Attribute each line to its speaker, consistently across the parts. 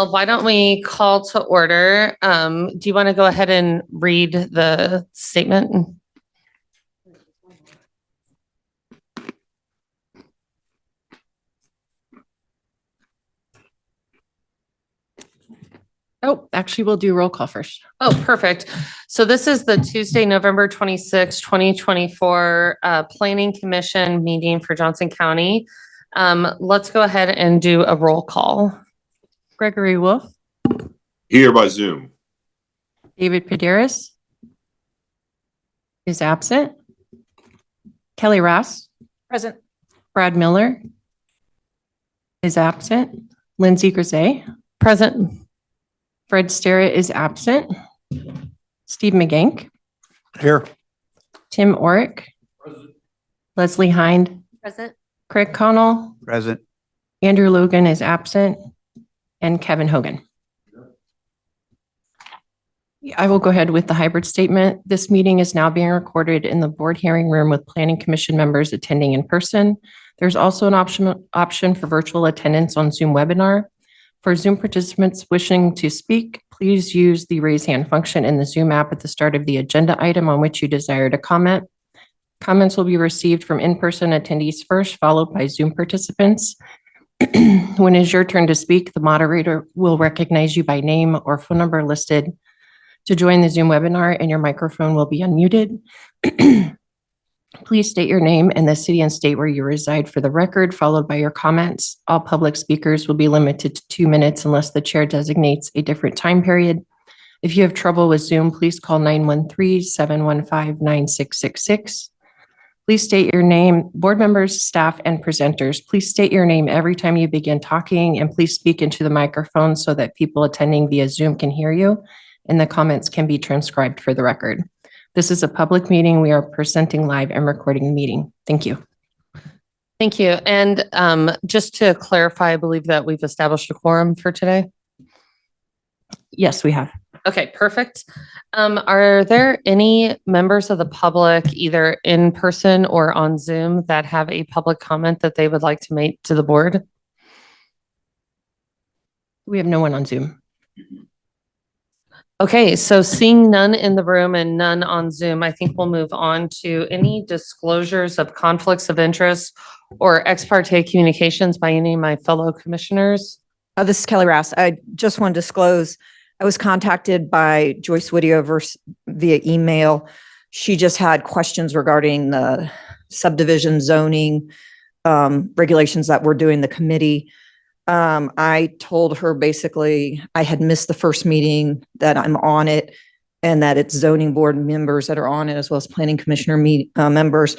Speaker 1: Why don't we call to order? Do you want to go ahead and read the statement?
Speaker 2: Oh, actually, we'll do roll call first.
Speaker 1: Oh, perfect. So this is the Tuesday, November 26, 2024 Planning Commission meeting for Johnson County. Let's go ahead and do a roll call.
Speaker 2: Gregory Wolf.
Speaker 3: Here by Zoom.
Speaker 2: David Pederis is absent. Kelly Ross.
Speaker 4: Present.
Speaker 2: Brad Miller is absent. Lindsay Grisey.
Speaker 1: Present.
Speaker 2: Fred Sterrett is absent. Steve McGank.
Speaker 5: Here.
Speaker 2: Tim Orick.
Speaker 3: Present.
Speaker 2: Leslie Hind.
Speaker 4: Present.
Speaker 2: Craig Connell.
Speaker 5: Present.
Speaker 2: Andrew Logan is absent. And Kevin Hogan. I will go ahead with the hybrid statement. This meeting is now being recorded in the board hearing room with Planning Commission members attending in person. There's also an option for virtual attendance on Zoom webinar. For Zoom participants wishing to speak, please use the raise hand function in the Zoom app at the start of the agenda item on which you desire to comment. Comments will be received from in-person attendees first, followed by Zoom participants. When it is your turn to speak, the moderator will recognize you by name or phone number listed to join the Zoom webinar, and your microphone will be unmuted. Please state your name and the city and state where you reside for the record, followed by your comments. All public speakers will be limited to 2 minutes unless the chair designates a different time period. If you have trouble with Zoom, please call 913-715-9666. Please state your name, board members, staff, and presenters. Please state your name every time you begin talking, and please speak into the microphone so that people attending via Zoom can hear you, and the comments can be transcribed for the record. This is a public meeting. We are presenting live and recording the meeting. Thank you.
Speaker 1: Thank you. And just to clarify, I believe that we've established a quorum for today.
Speaker 2: Yes, we have.
Speaker 1: Okay, perfect. Are there any members of the public, either in person or on Zoom, that have a public comment that they would like to make to the board?
Speaker 2: We have no one on Zoom.
Speaker 1: Okay, so seeing none in the room and none on Zoom, I think we'll move on to any disclosures of conflicts of interest or ex parte communications by any of my fellow commissioners.
Speaker 4: This is Kelly Ross. I just want to disclose, I was contacted by Joyce Whittier via email. She just had questions regarding the subdivision zoning regulations that we're doing the committee. I told her basically I had missed the first meeting, that I'm on it, and that it's zoning board members that are on it, as well as planning commissioner members.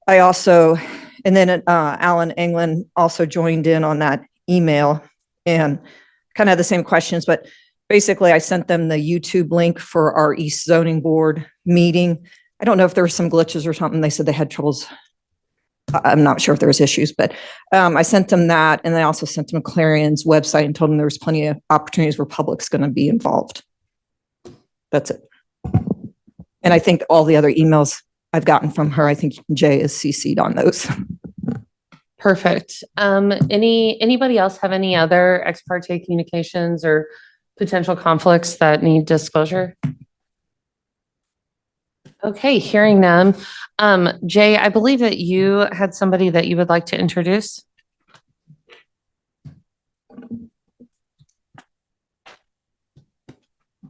Speaker 4: I also, and then Alan England also joined in on that email and kind of had the same questions, but basically I sent them the YouTube link for our East Zoning Board meeting. I don't know if there were some glitches or something. They said they had troubles. I'm not sure if there was issues, but I sent them that, and I also sent them Clarion's website and told them there was plenty of opportunities where public's going to be involved. That's it. And I think all the other emails I've gotten from her, I think Jay is CC'd on those.
Speaker 1: Perfect. Anybody else have any other ex parte communications or potential conflicts that need disclosure? Okay, hearing none. Jay, I believe that you had somebody that you would like to introduce.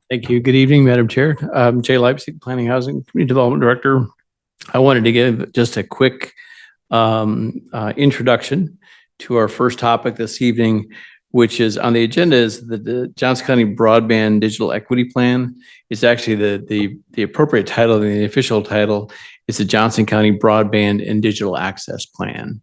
Speaker 6: Thank you. Good evening, Madam Chair. Jay Leipzig, Planning, Housing, Community Development Director. I wanted to give just a quick introduction to our first topic this evening, which is on the agenda, is the Johnson County Broadband Digital Equity Plan. It's actually the appropriate title, and the official title is the Johnson County Broadband and Digital Access Plan.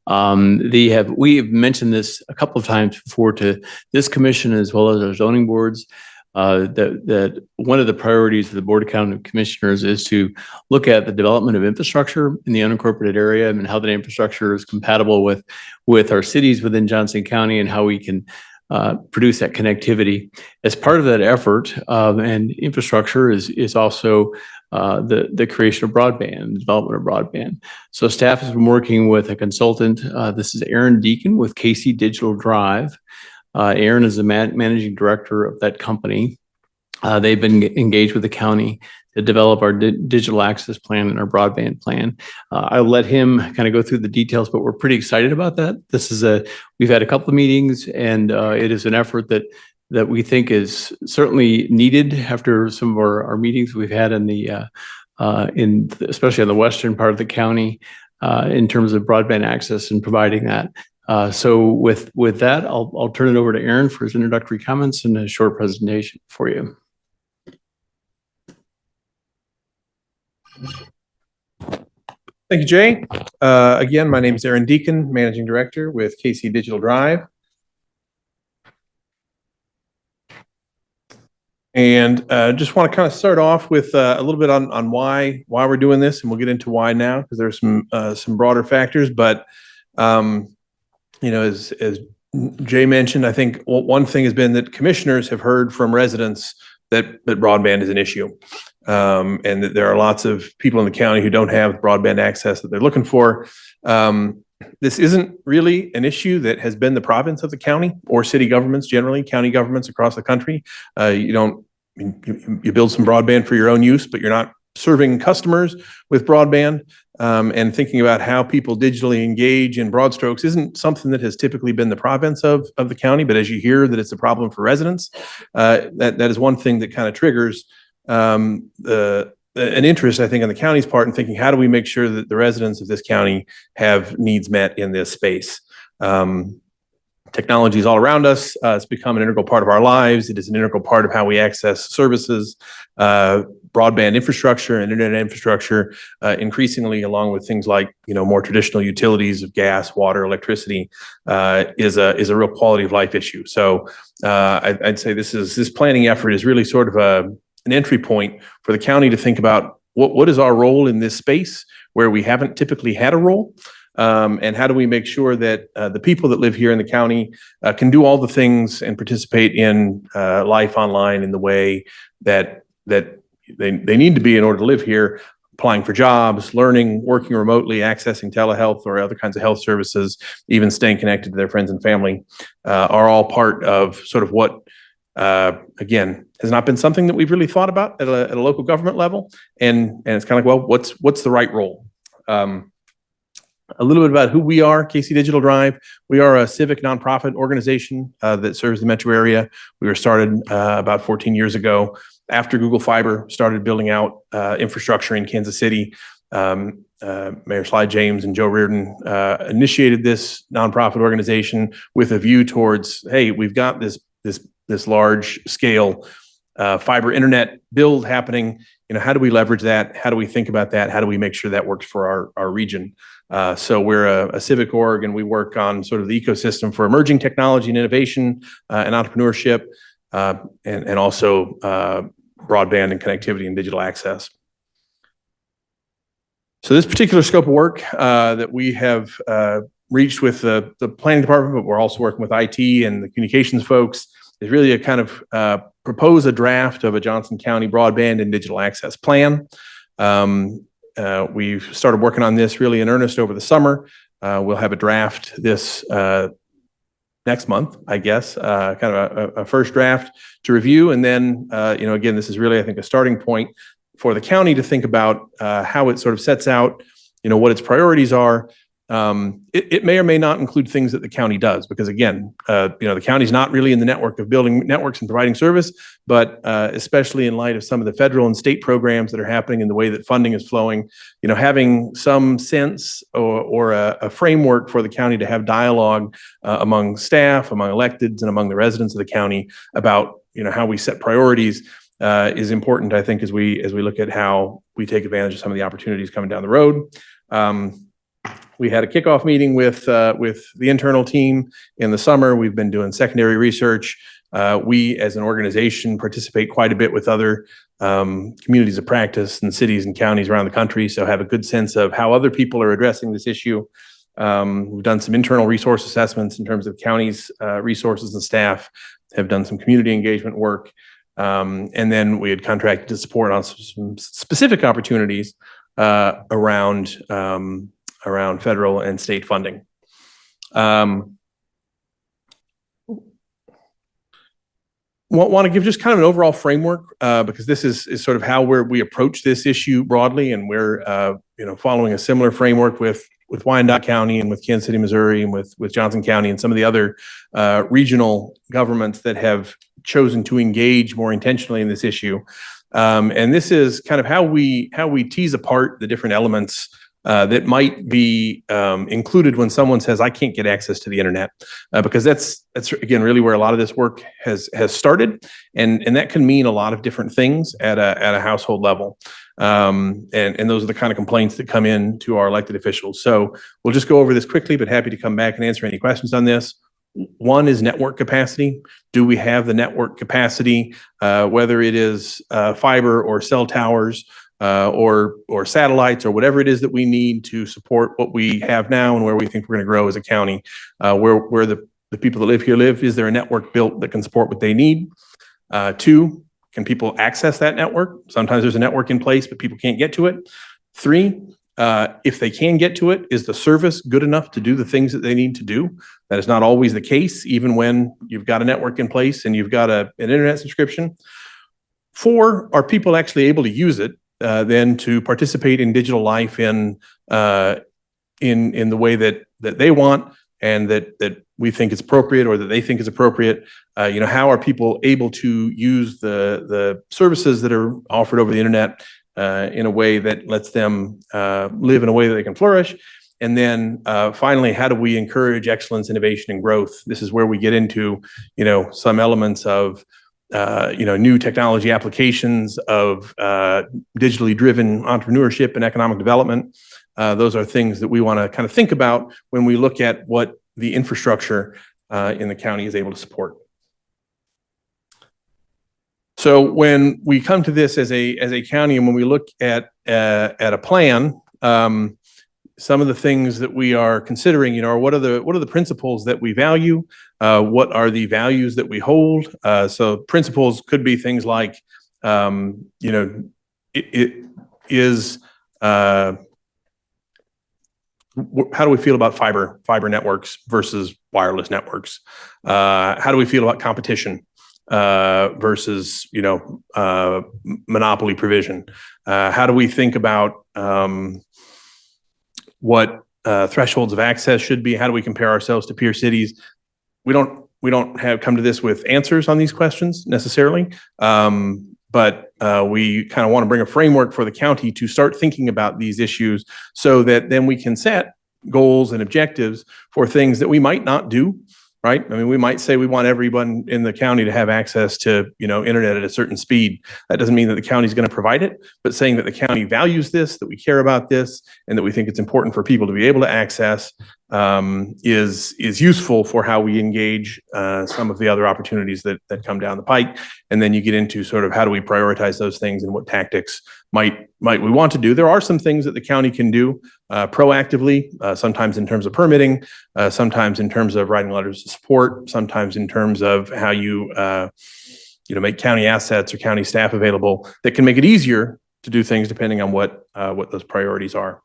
Speaker 6: We have mentioned this a couple of times before to this commission as well as our zoning boards. That one of the priorities of the Board of County Commissioners is to look at the development of infrastructure in the unincorporated area and how that infrastructure is compatible with our cities within Johnson County, and how we can produce that connectivity. As part of that effort, and infrastructure is also the creation of broadband, development of broadband. So staff has been working with a consultant. This is Aaron Deacon with KC Digital Drive. Aaron is the managing director of that company. They've been engaged with the county to develop our digital access plan and our broadband plan. I'll let him kind of go through the details, but we're pretty excited about that. We've had a couple of meetings, and it is an effort that we think is certainly needed after some of our meetings we've had especially in the western part of the county in terms of broadband access and providing that. So with that, I'll turn it over to Aaron for his introductory comments and a short presentation for you.
Speaker 5: Thank you, Jay. Again, my name is Aaron Deacon, Managing Director with KC Digital Drive. And just want to kind of start off with a little bit on why we're doing this, and we'll get into why now because there's some broader factors. But as Jay mentioned, I think one thing has been that commissioners have heard from residents that broadband is an issue, and that there are lots of people in the county who don't have broadband access that they're looking for. This isn't really an issue that has been the province of the county or city governments generally, county governments across the country. You build some broadband for your own use, but you're not serving customers with broadband. And thinking about how people digitally engage in broad strokes isn't something that has typically been the province of the county. But as you hear that it's a problem for residents, that is one thing that kind of triggers an interest, I think, on the county's part in thinking, how do we make sure that the residents of this county have needs met in this space? Technology is all around us. It's become an integral part of our lives. It is an integral part of how we access services, broadband infrastructure and internet infrastructure, increasingly along with things like, more traditional utilities of gas, water, electricity, is a real quality of life issue. So I'd say this planning effort is really sort of an entry point for the county to think about what is our role in this space where we haven't typically had a role. And how do we make sure that the people that live here in the county can do all the things and participate in life online in the way that they need to be in order to live here, applying for jobs, learning, working remotely, accessing telehealth or other kinds of health services, even staying connected to their friends and family, are all part of sort of what, again, has not been something that we've really thought about at a local government level. And it's kind of like, well, what's the right role? A little bit about who we are, KC Digital Drive. We are a civic nonprofit organization that serves the metro area. We were started about 14 years ago after Google Fiber started building out infrastructure in Kansas City. Mayor Sly James and Joe Reardon initiated this nonprofit organization with a view towards, hey, we've got this large scale fiber internet build happening. How do we leverage that? How do we think about that? How do we make sure that works for our region? So we're a civic org, and we work on sort of the ecosystem for emerging technology and innovation and entrepreneurship, and also broadband and connectivity and digital access. So this particular scope of work that we have reached with the planning department, but we're also working with IT and the communications folks, is really a kind of propose a draft of a Johnson County broadband and digital access plan. We've started working on this really in earnest over the summer. We'll have a draft this next month, I guess, kind of a first draft to review. And then, again, this is really, I think, a starting point for the county to think about how it sort of sets out, what its priorities are. It may or may not include things that the county does, because again, the county's not really in the network of building networks and providing service, but especially in light of some of the federal and state programs that are happening and the way that funding is flowing, having some sense or a framework for the county to have dialogue among staff, among electeds, and among the residents of the county about, how we set priorities is important, I think, as we look at how we take advantage of some of the opportunities coming down the road. We had a kickoff meeting with the internal team in the summer. We've been doing secondary research. We, as an organization, participate quite a bit with other communities of practice and cities and counties around the country, so have a good sense of how other people are addressing this issue. We've done some internal resource assessments in terms of counties' resources and staff, have done some community engagement work, and then we had contracted to support on some specific opportunities around federal and state funding. want to give just kind of an overall framework because this is sort of how we approach this issue broadly, and we're following a similar framework with Wyandotte County and with Kansas City, Missouri, and with Johnson County and some of the other regional governments that have chosen to engage more intentionally in this issue. And this is kind of how we tease apart the different elements that might be included when someone says, I can't get access to the internet, because that's again, really where a lot of this work has started. And that can mean a lot of different things at a household level. And those are the kind of complaints that come in to our elected officials. So we'll just go over this quickly, but happy to come back and answer any questions on this. One is network capacity. Do we have the network capacity, whether it is fiber or cell towers, or satellites, or whatever it is that we need to support what we have now and where we think we're going to grow as a county, where the people that live here live? Is there a network built that can support what they need? Two, can people access that network? Sometimes there's a network in place, but people can't get to it. Three, if they can get to it, is the service good enough to do the things that they need to do? That is not always the case, even when you've got a network in place and you've got an internet subscription. Four, are people actually able to use it then to participate in digital life in the way that they want and that we think is appropriate, or that they think is appropriate? How are people able to use the services that are offered over the internet in a way that lets them live in a way that they can flourish? And then finally, how do we encourage excellence, innovation, and growth? This is where we get into, some elements of new technology applications, of digitally driven entrepreneurship and economic development. Those are things that we want to kind of think about when we look at what the infrastructure in the county is able to support. So when we come to this as a county, and when we look at a plan, some of the things that we are considering, are what are the principles that we value? What are the values that we hold? So principles could be things like, how do we feel about fiber networks versus wireless networks? How do we feel about competition versus monopoly provision? How do we think about what thresholds of access should be? How do we compare ourselves to peer cities? We don't have come to this with answers on these questions necessarily, but we kind of want to bring a framework for the county to start thinking about these issues, so that then we can set goals and objectives for things that we might not do. Right? I mean, we might say we want everyone in the county to have access to, internet at a certain speed. That doesn't mean that the county is going to provide it, but saying that the county values this, that we care about this, and that we think it's important for people to be able to access is useful for how we engage some of the other opportunities that come down the pike. And then you get into sort of how do we prioritize those things and what tactics might we want to do. There are some things that the county can do proactively, sometimes in terms of permitting, sometimes in terms of writing letters of support, sometimes in terms of how you make county assets or county staff available that can make it easier to do things depending on what those priorities are.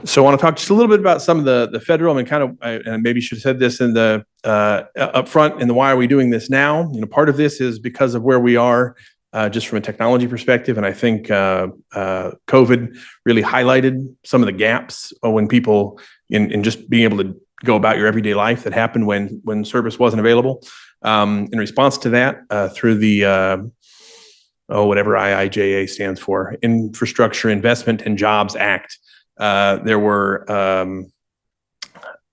Speaker 5: So I want to talk just a little bit about some of the federal, and maybe should have said this in the up front in the why are we doing this now? Part of this is because of where we are just from a technology perspective. And I think COVID really highlighted some of the gaps when people in just being able to go about your everyday life that happened when service wasn't available. In response to that, through the whatever IIJA stands for, Infrastructure Investment and Jobs Act, there were $45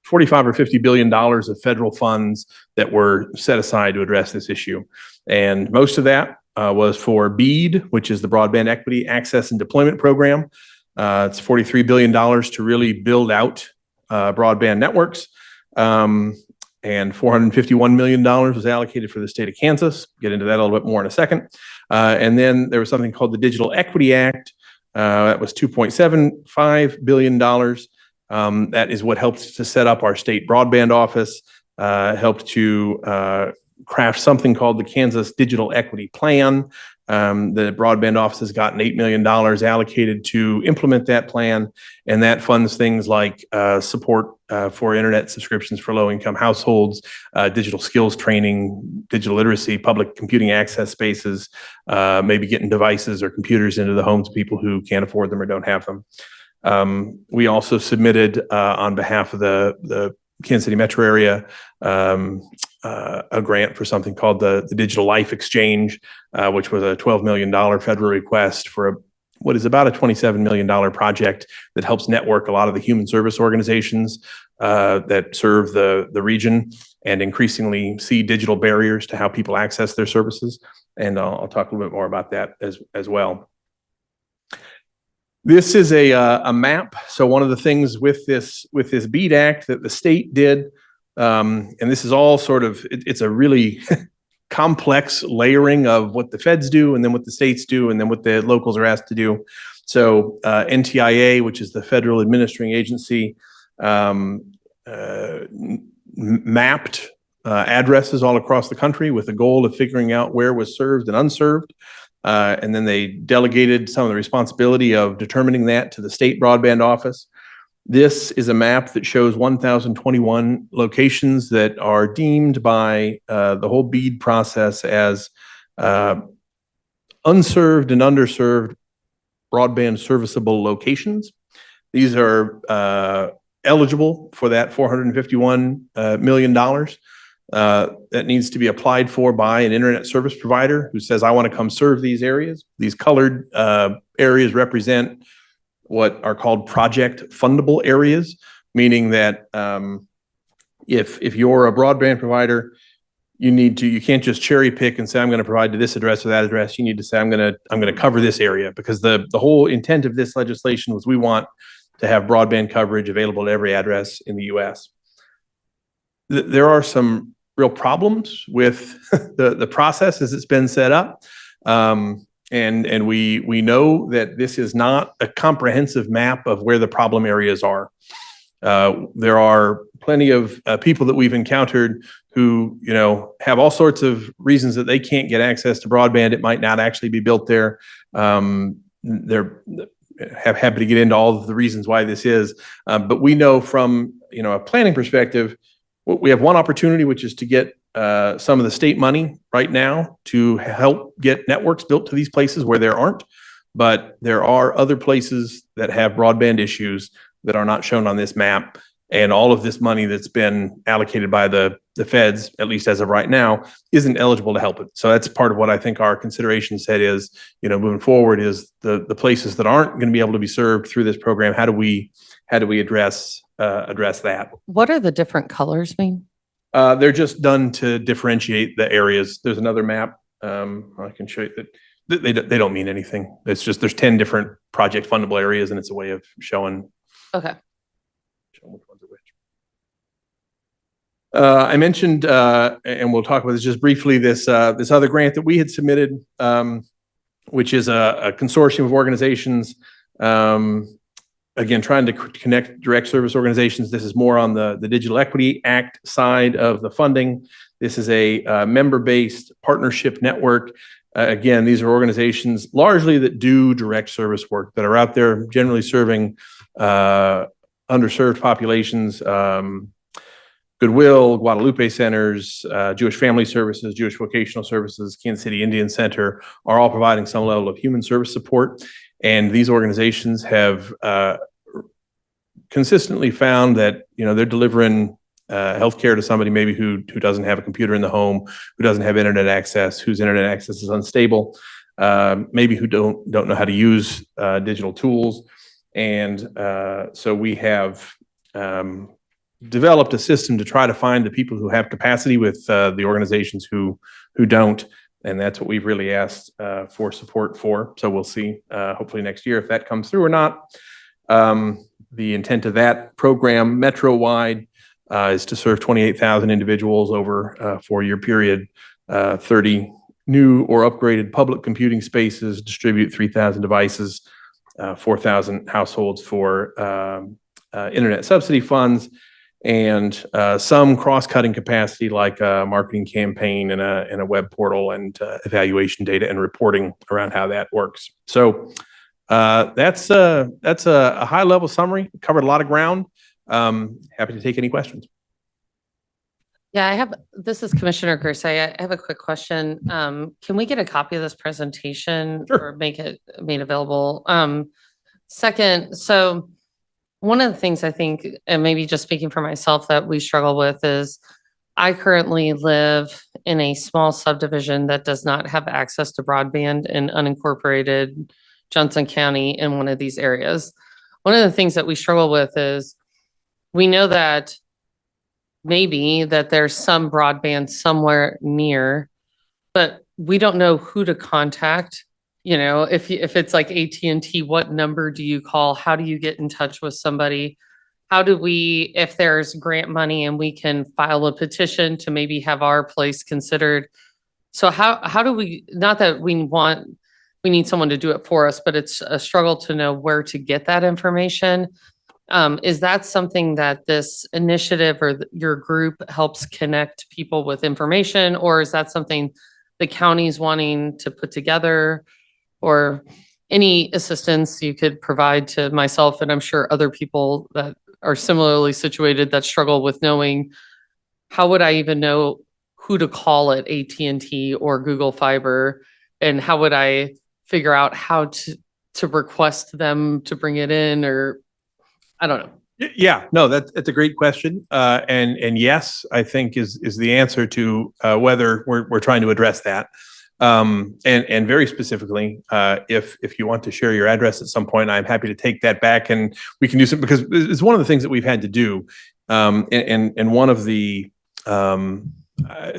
Speaker 5: or $50 billion of federal funds that were set aside to address this issue. And most of that was for BEAD, which is the Broadband Equity Access and Deployment Program. It's $43 billion to really build out broadband networks. And $451 million was allocated for the state of Kansas. Get into that a little bit more in a second. And then there was something called the Digital Equity Act. That was $2.75 billion. That is what helped to set up our state broadband office, helped to craft something called the Kansas Digital Equity Plan. The broadband office has gotten $8 million allocated to implement that plan, and that funds things like support for internet subscriptions for low-income households, digital skills training, digital literacy, public computing access spaces, maybe getting devices or computers into the homes of people who can't afford them or don't have them. We also submitted on behalf of the Kansas City metro area a grant for something called the Digital Life Exchange, which was a $12 million federal request for what is about a $27 million project that helps network a lot of the human service organizations that serve the region and increasingly see digital barriers to how people access their services. And I'll talk a little bit more about that as well. This is a map. So one of the things with this BEAD Act that the state did, and this is all sort of, it's a really complex layering of what the feds do and then what the states do and then what the locals are asked to do. So NTIA, which is the federal administering agency, mapped addresses all across the country with the goal of figuring out where was served and unserved. And then they delegated some of the responsibility of determining that to the state broadband office. This is a map that shows 1,021 locations that are deemed by the whole BEAD process as unserved and underserved broadband serviceable locations. These are eligible for that $451 million. That needs to be applied for by an internet service provider who says, I want to come serve these areas. These colored areas represent what are called project fundable areas, meaning that if you're a broadband provider, you can't just cherry pick and say, I'm going to provide to this address or that address. You need to say, I'm going to cover this area, because the whole intent of this legislation was we want to have broadband coverage available at every address in the U.S. There are some real problems with the process as it's been set up. And we know that this is not a comprehensive map of where the problem areas are. There are plenty of people that we've encountered who, have all sorts of reasons that they can't get access to broadband. It might not actually be built there. They're happy to get into all of the reasons why this is. But we know from, a planning perspective, we have one opportunity, which is to get some of the state money right now to help get networks built to these places where there aren't. But there are other places that have broadband issues that are not shown on this map. And all of this money that's been allocated by the feds, at least as of right now, isn't eligible to help it. So that's part of what I think our consideration set is, moving forward, is the places that aren't going to be able to be served through this program. How do we address that?
Speaker 1: What are the different colors mean?
Speaker 5: They're just done to differentiate the areas. There's another map. I can show you that they don't mean anything. It's just there's 10 different project fundable areas, and it's a way of showing.
Speaker 1: Okay.
Speaker 5: Which ones are which. I mentioned, and we'll talk about this just briefly, this other grant that we had submitted, which is a consortium of organizations. Again, trying to connect direct service organizations. This is more on the Digital Equity Act side of the funding. This is a member-based partnership network. Again, these are organizations largely that do direct service work, that are out there generally serving underserved populations. Goodwill, Guadalupe Centers, Jewish Family Services, Jewish Vocational Services, Kansas City Indian Center are all providing some level of human service support. And these organizations have consistently found that, they're delivering healthcare to somebody maybe who doesn't have a computer in the home, who doesn't have internet access, whose internet access is unstable, maybe who don't know how to use digital tools. And so we have developed a system to try to find the people who have capacity with the organizations who don't. And that's what we've really asked for support for. So we'll see hopefully next year if that comes through or not. The intent of that program metro-wide is to serve 28,000 individuals over a 4-year period, 30 new or upgraded public computing spaces, distribute 3,000 devices, 4,000 households for internet subsidy funds, and some cross-cutting capacity like a marketing campaign and a web portal and evaluation data and reporting around how that works. So that's a high-level summary. Covered a lot of ground. Happy to take any questions.
Speaker 1: Yeah, this is Commissioner Gersay. I have a quick question. Can we get a copy of this presentation?
Speaker 5: Sure.
Speaker 1: Or make it made available? Second, so one of the things I think, and maybe just speaking for myself, that we struggle with is I currently live in a small subdivision that does not have access to broadband in unincorporated Johnson County in one of these areas. One of the things that we struggle with is we know that maybe that there's some broadband somewhere near, but we don't know who to contact. You know, if it's like AT&T, what number do you call? How do you get in touch with somebody? How do we, if there's grant money and we can file a petition to maybe have our place considered? So how do we, not that we need someone to do it for us, but it's a struggle to know where to get that information. Is that something that this initiative or your group helps connect people with information, or is that something the county's wanting to put together? Or any assistance you could provide to myself, and I'm sure other people that are similarly situated that struggle with knowing, how would I even know who to call at AT&T or Google Fiber? And how would I figure out how to request them to bring it in, or I don't know.
Speaker 5: Yeah, no, that's a great question. And yes, I think is the answer to whether we're trying to address that. And very specifically, if you want to share your address at some point, I'm happy to take that back and we can do some, because it's one of the things that we've had to do. And one of the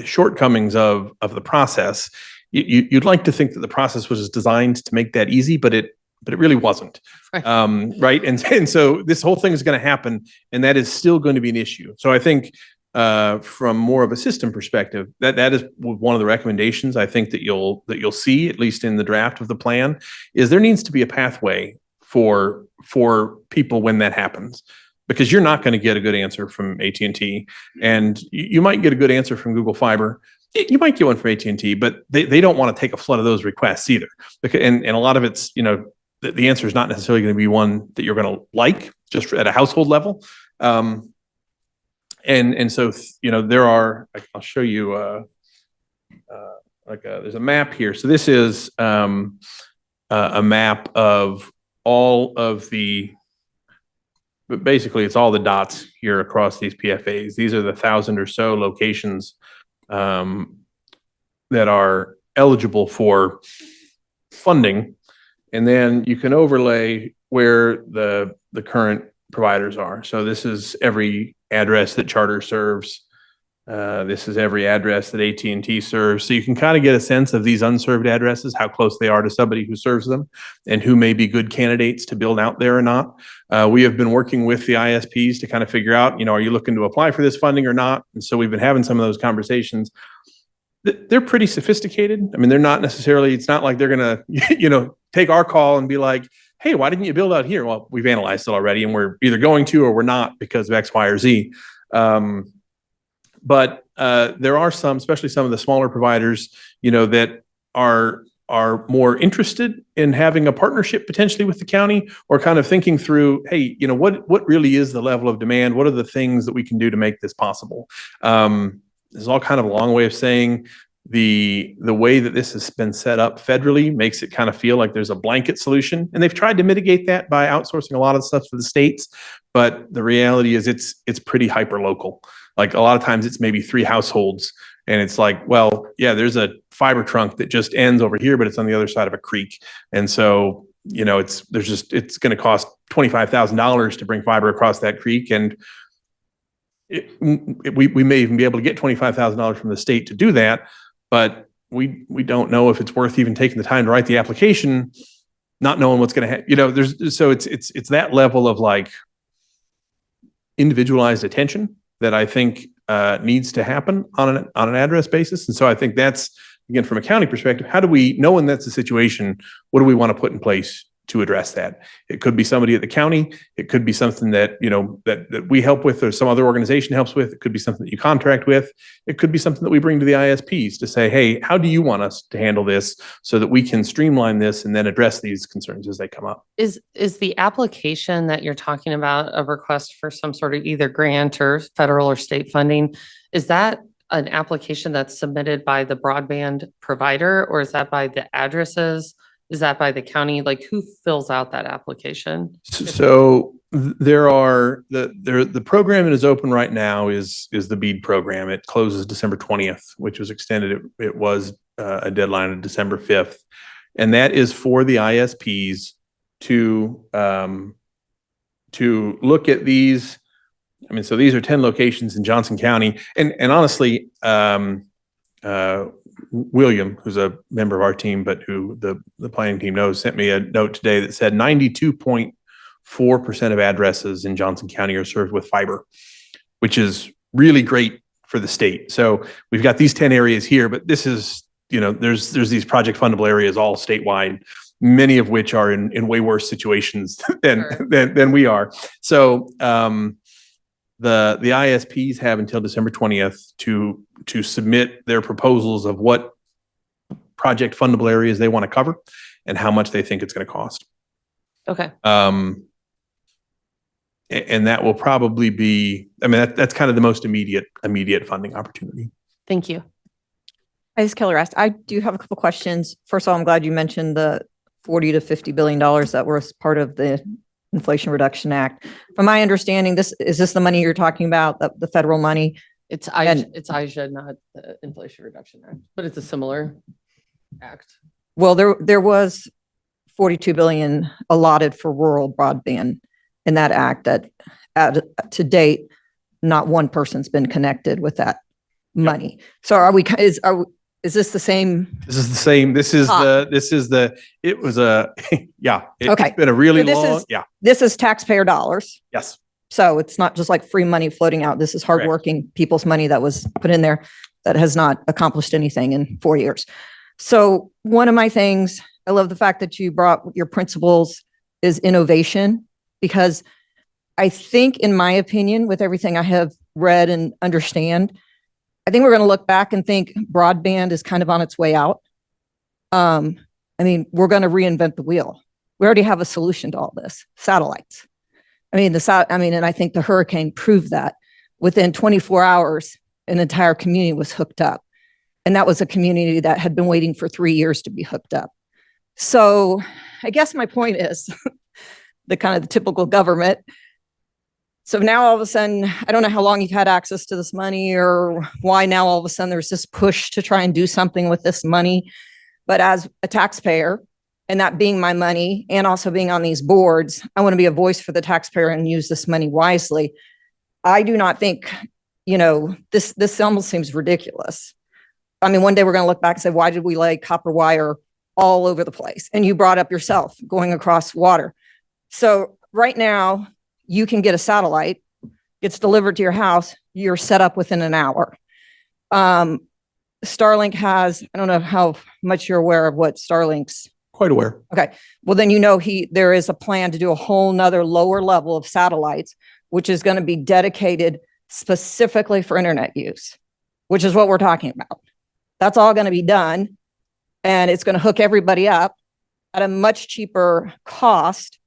Speaker 5: shortcomings of the process, you'd like to think that the process was designed to make that easy, but it really wasn't.
Speaker 1: Right.
Speaker 5: Right. And so this whole thing is going to happen, and that is still going to be an issue. So I think from more of a system perspective, that is one of the recommendations I think that you'll see, at least in the draft of the plan, is there needs to be a pathway for people when that happens, because you're not going to get a good answer from AT&T, and you might get a good answer from Google Fiber. You might get one from AT&T, but they don't want to take a flood of those requests either. Because, and a lot of it's, the answer is not necessarily going to be one that you're going to like just at a household level. And so, there are, I'll show you, there's a map here. So this is a map of all of but basically it's all the dots here across these PFAs. These are the 1,000 or so locations that are eligible for funding. And then you can overlay where the current providers are. So this is every address that Charter serves. This is every address that AT&T serves. So you can kind of get a sense of these unserved addresses, how close they are to somebody who serves them and who may be good candidates to build out there or not. We have been working with the ISPs to kind of figure out, are you looking to apply for this funding or not? And so we've been having some of those conversations. They're pretty sophisticated. I mean, they're not necessarily, it's not like they're going to, take our call and be like, hey, why didn't you build out here? Well, we've analyzed it already and we're either going to or we're not because of X, Y, or Z. But there are some, especially some of the smaller providers, that are more interested in having a partnership potentially with the county, or kind of thinking through, hey, what really is the level of demand? What are the things that we can do to make this possible? This is all kind of a long way of saying the way that this has been set up federally makes it kind of feel like there's a blanket solution, and they've tried to mitigate that by outsourcing a lot of stuff to the states. But the reality is it's pretty hyper local. Like a lot of times it's maybe 3 households, and it's like, well, yeah, there's a fiber trunk that just ends over here, but it's on the other side of a creek. And so, it's going to cost $25,000 to bring fiber across that creek. And we may even be able to get $25,000 from the state to do that, but we don't know if it's worth even taking the time to write the application, not knowing what's going to happen. So it's that level of like individualized attention that I think needs to happen on an address basis. And so I think that's, again, from a county perspective, how do we, knowing that's the situation, what do we want to put in place to address that. It could be somebody at the county. It could be something that, that we help with or some other organization helps with. It could be something that you contract with. It could be something that we bring to the ISPs to say, hey, how do you want us to handle this so that we can streamline this and then address these concerns as they come up?
Speaker 1: Is the application that you're talking about a request for some sort of either grant or federal or state funding? Is that an application that's submitted by the broadband provider, or is that by the addresses? Is that by the county? Like, who fills out that application?
Speaker 5: So there are the program that is open right now is the BEAD program. It closes December 20th, which was extended. It was a deadline of December 5th. And that is for the ISPs to look at these. I mean, so these are 10 locations in Johnson County. And honestly, William, who's a member of our team, but who the planning team knows, sent me a note today that said 92.4% of addresses in Johnson County are served with fiber, which is really great for the state. So we've got these 10 areas here, but this is, there's these project fundable areas all statewide, many of which are in way worse situations than we are. So the ISPs have until December 20th to submit their proposals of what project fundable areas they want to cover and how much they think it's going to cost.
Speaker 1: Okay.
Speaker 5: And that will probably be, I mean, that's kind of the most immediate funding opportunity.
Speaker 1: Thank you.
Speaker 4: As Keller asked, I do have a couple questions. First of all, I'm glad you mentioned the $40 to $50 billion that was part of the Inflation Reduction Act. From my understanding, is this the money you're talking about, the federal money?
Speaker 1: It's IJA, not the Inflation Reduction Act, but it's a similar act.
Speaker 4: Well, there was 42 billion allotted for rural broadband in that act that to date, not one person's been connected with that money. So is this the same?
Speaker 5: This is the same. It was
Speaker 4: Okay.
Speaker 5: It's been a really
Speaker 4: So
Speaker 5: long,
Speaker 4: This is taxpayer dollars.
Speaker 5: yes.
Speaker 4: So it's not just like free money floating out. This is hardworking people's money that was put in there that has not accomplished anything in 4 years. So one of my things, I love the fact that you brought your principles is innovation, because I think, in my opinion, with everything I have read and understand, I think we're going to look back and think broadband is kind of on its way out. I mean, we're going to reinvent the wheel. We already have a solution to all this: satellites. And I think the hurricane proved that. Within 24 hours, an entire community was hooked up. And that was a community that had been waiting for 3 years to be hooked up. So I guess my point is the kind of the typical government. So now all of a sudden, I don't know how long you've had access to this money or why now all of a sudden there's this push to try and do something with this money. But as a taxpayer, and that being my money and also being on these boards, I want to be a voice for the taxpayer and use this money wisely. I do not think, this almost seems ridiculous. I mean, one day we're going to look back and say, why did we lay copper wire all over the place? And you brought up yourself going across water. So right now you can get a satellite, gets delivered to your house, you're set up within an hour. Starlink has, I don't know how much you're aware of what Starlink's.
Speaker 5: Quite aware.
Speaker 4: Okay. Well, then, there is a plan to do a whole nother lower level of satellites, which is going to be dedicated specifically for internet use, which is what we're talking about. That's all going to be done. And it's going to hook everybody up at a much cheaper cost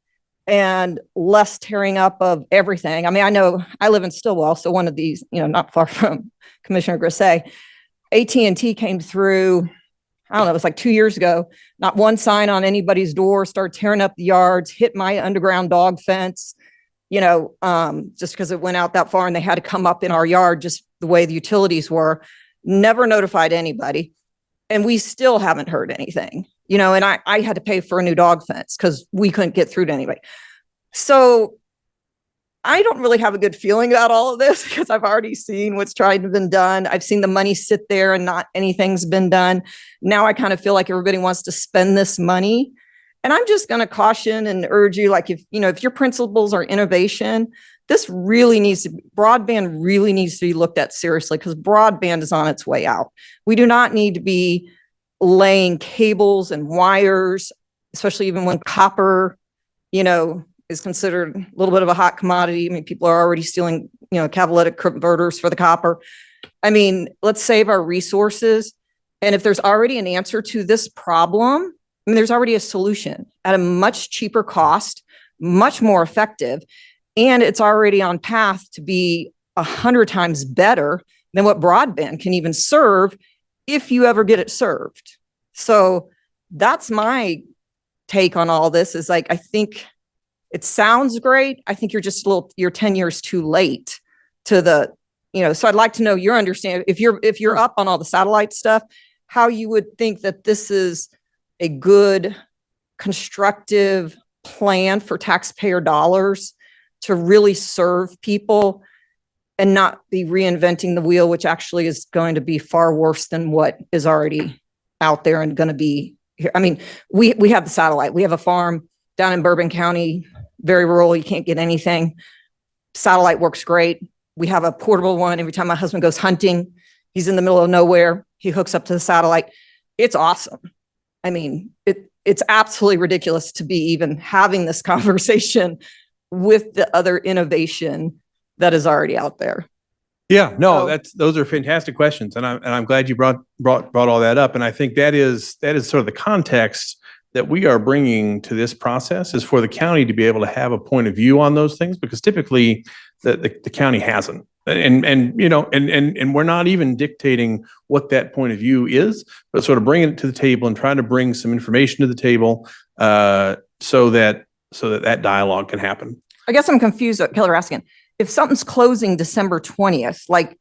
Speaker 4: and less tearing up of everything. I mean, I know I live in Stillwell, so one of these, not far from Commissioner Grisey, AT&T came through, I don't know, it was like 2 years ago, not one sign on anybody's door, started tearing up the yards, hit my underground dog fence, just because it went out that far and they had to come up in our yard, just the way the utilities were, never notified anybody. And we still haven't heard anything, and I had to pay for a new dog fence because we couldn't get through to anybody. So I don't really have a good feeling about all of this because I've already seen what's tried to been done. I've seen the money sit there and not anything's been done. Now I kind of feel like everybody wants to spend this money. And I'm just going to caution and urge you, like, if your principles are innovation, broadband really needs to be looked at seriously, because broadband is on its way out. We do not need to be laying cables and wires especially even when copper, is considered a little bit of a hot commodity. I mean, people are already stealing, catalytic converters for the copper. I mean, let's save our resources. And if there's already an answer to this problem, I mean, there's already a solution at a much cheaper cost, much more effective, and it's already on path to be 100 times better than what broadband can even serve if you ever get it served. So that's my take on all this is like, I think it sounds great. I think you're 10 years too late to the, so I'd like to know your understanding. If you're up on all the satellite stuff, how you would think that this is a good, constructive plan for taxpayer dollars to really serve people and not be reinventing the wheel, which actually is going to be far worse than what is already out there and going to be here. I mean, we have the satellite. We have a farm down in Bourbon County, very rural. You can't get anything. Satellite works great. We have a portable one. Every time my husband goes hunting, he's in the middle of nowhere. He hooks up to the satellite. It's awesome. I mean, it's absolutely ridiculous to be even having this conversation with the other innovation that is already out there.
Speaker 5: Yeah, no,
Speaker 4: So-
Speaker 5: those are fantastic questions, and I'm glad you brought all that up. And I think that is sort of the context that we are bringing to this process is for the county to be able to have a point of view on those things, because typically the county hasn't. And we're not even dictating what that point of view is, but sort of bringing it to the table and trying to bring some information to the table so that dialogue can happen.
Speaker 4: I guess I'm confused what Keller asking. If something's closing December 20th,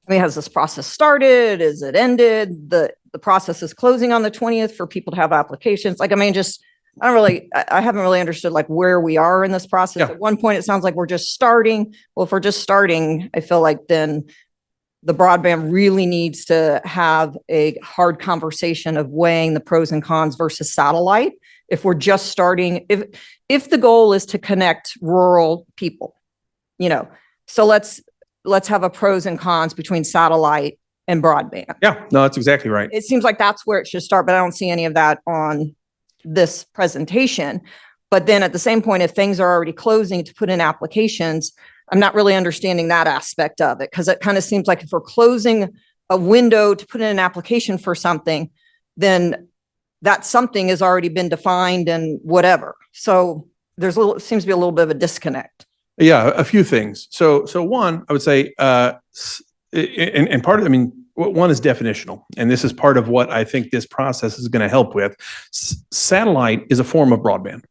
Speaker 4: has this process started? Is it ended? The process is closing on the 20th for people to have applications. I haven't really understood where we are in this process.
Speaker 5: Yeah.
Speaker 4: At one point, it sounds like we're just starting. Well, if we're just starting, I feel like then the broadband really needs to have a hard conversation of weighing the pros and cons versus satellite. If we're just starting, if the goal is to connect rural people, so let's have a pros and cons between satellite and broadband.
Speaker 5: Yeah, no, that's exactly right.
Speaker 4: It seems like that's where it should start, but I don't see any of that on this presentation. But then at the same point, if things are already closing to put in applications, I'm not really understanding that aspect of it, because it kind of seems like if we're closing a window to put in an application for something, then that something has already been defined and whatever. So seems to be a little bit of a disconnect.
Speaker 5: Yeah, a few things. So one, I would say, and part of, one is definitional, and this is part of what I think this process is going to help with. Satellite is a form of broadband.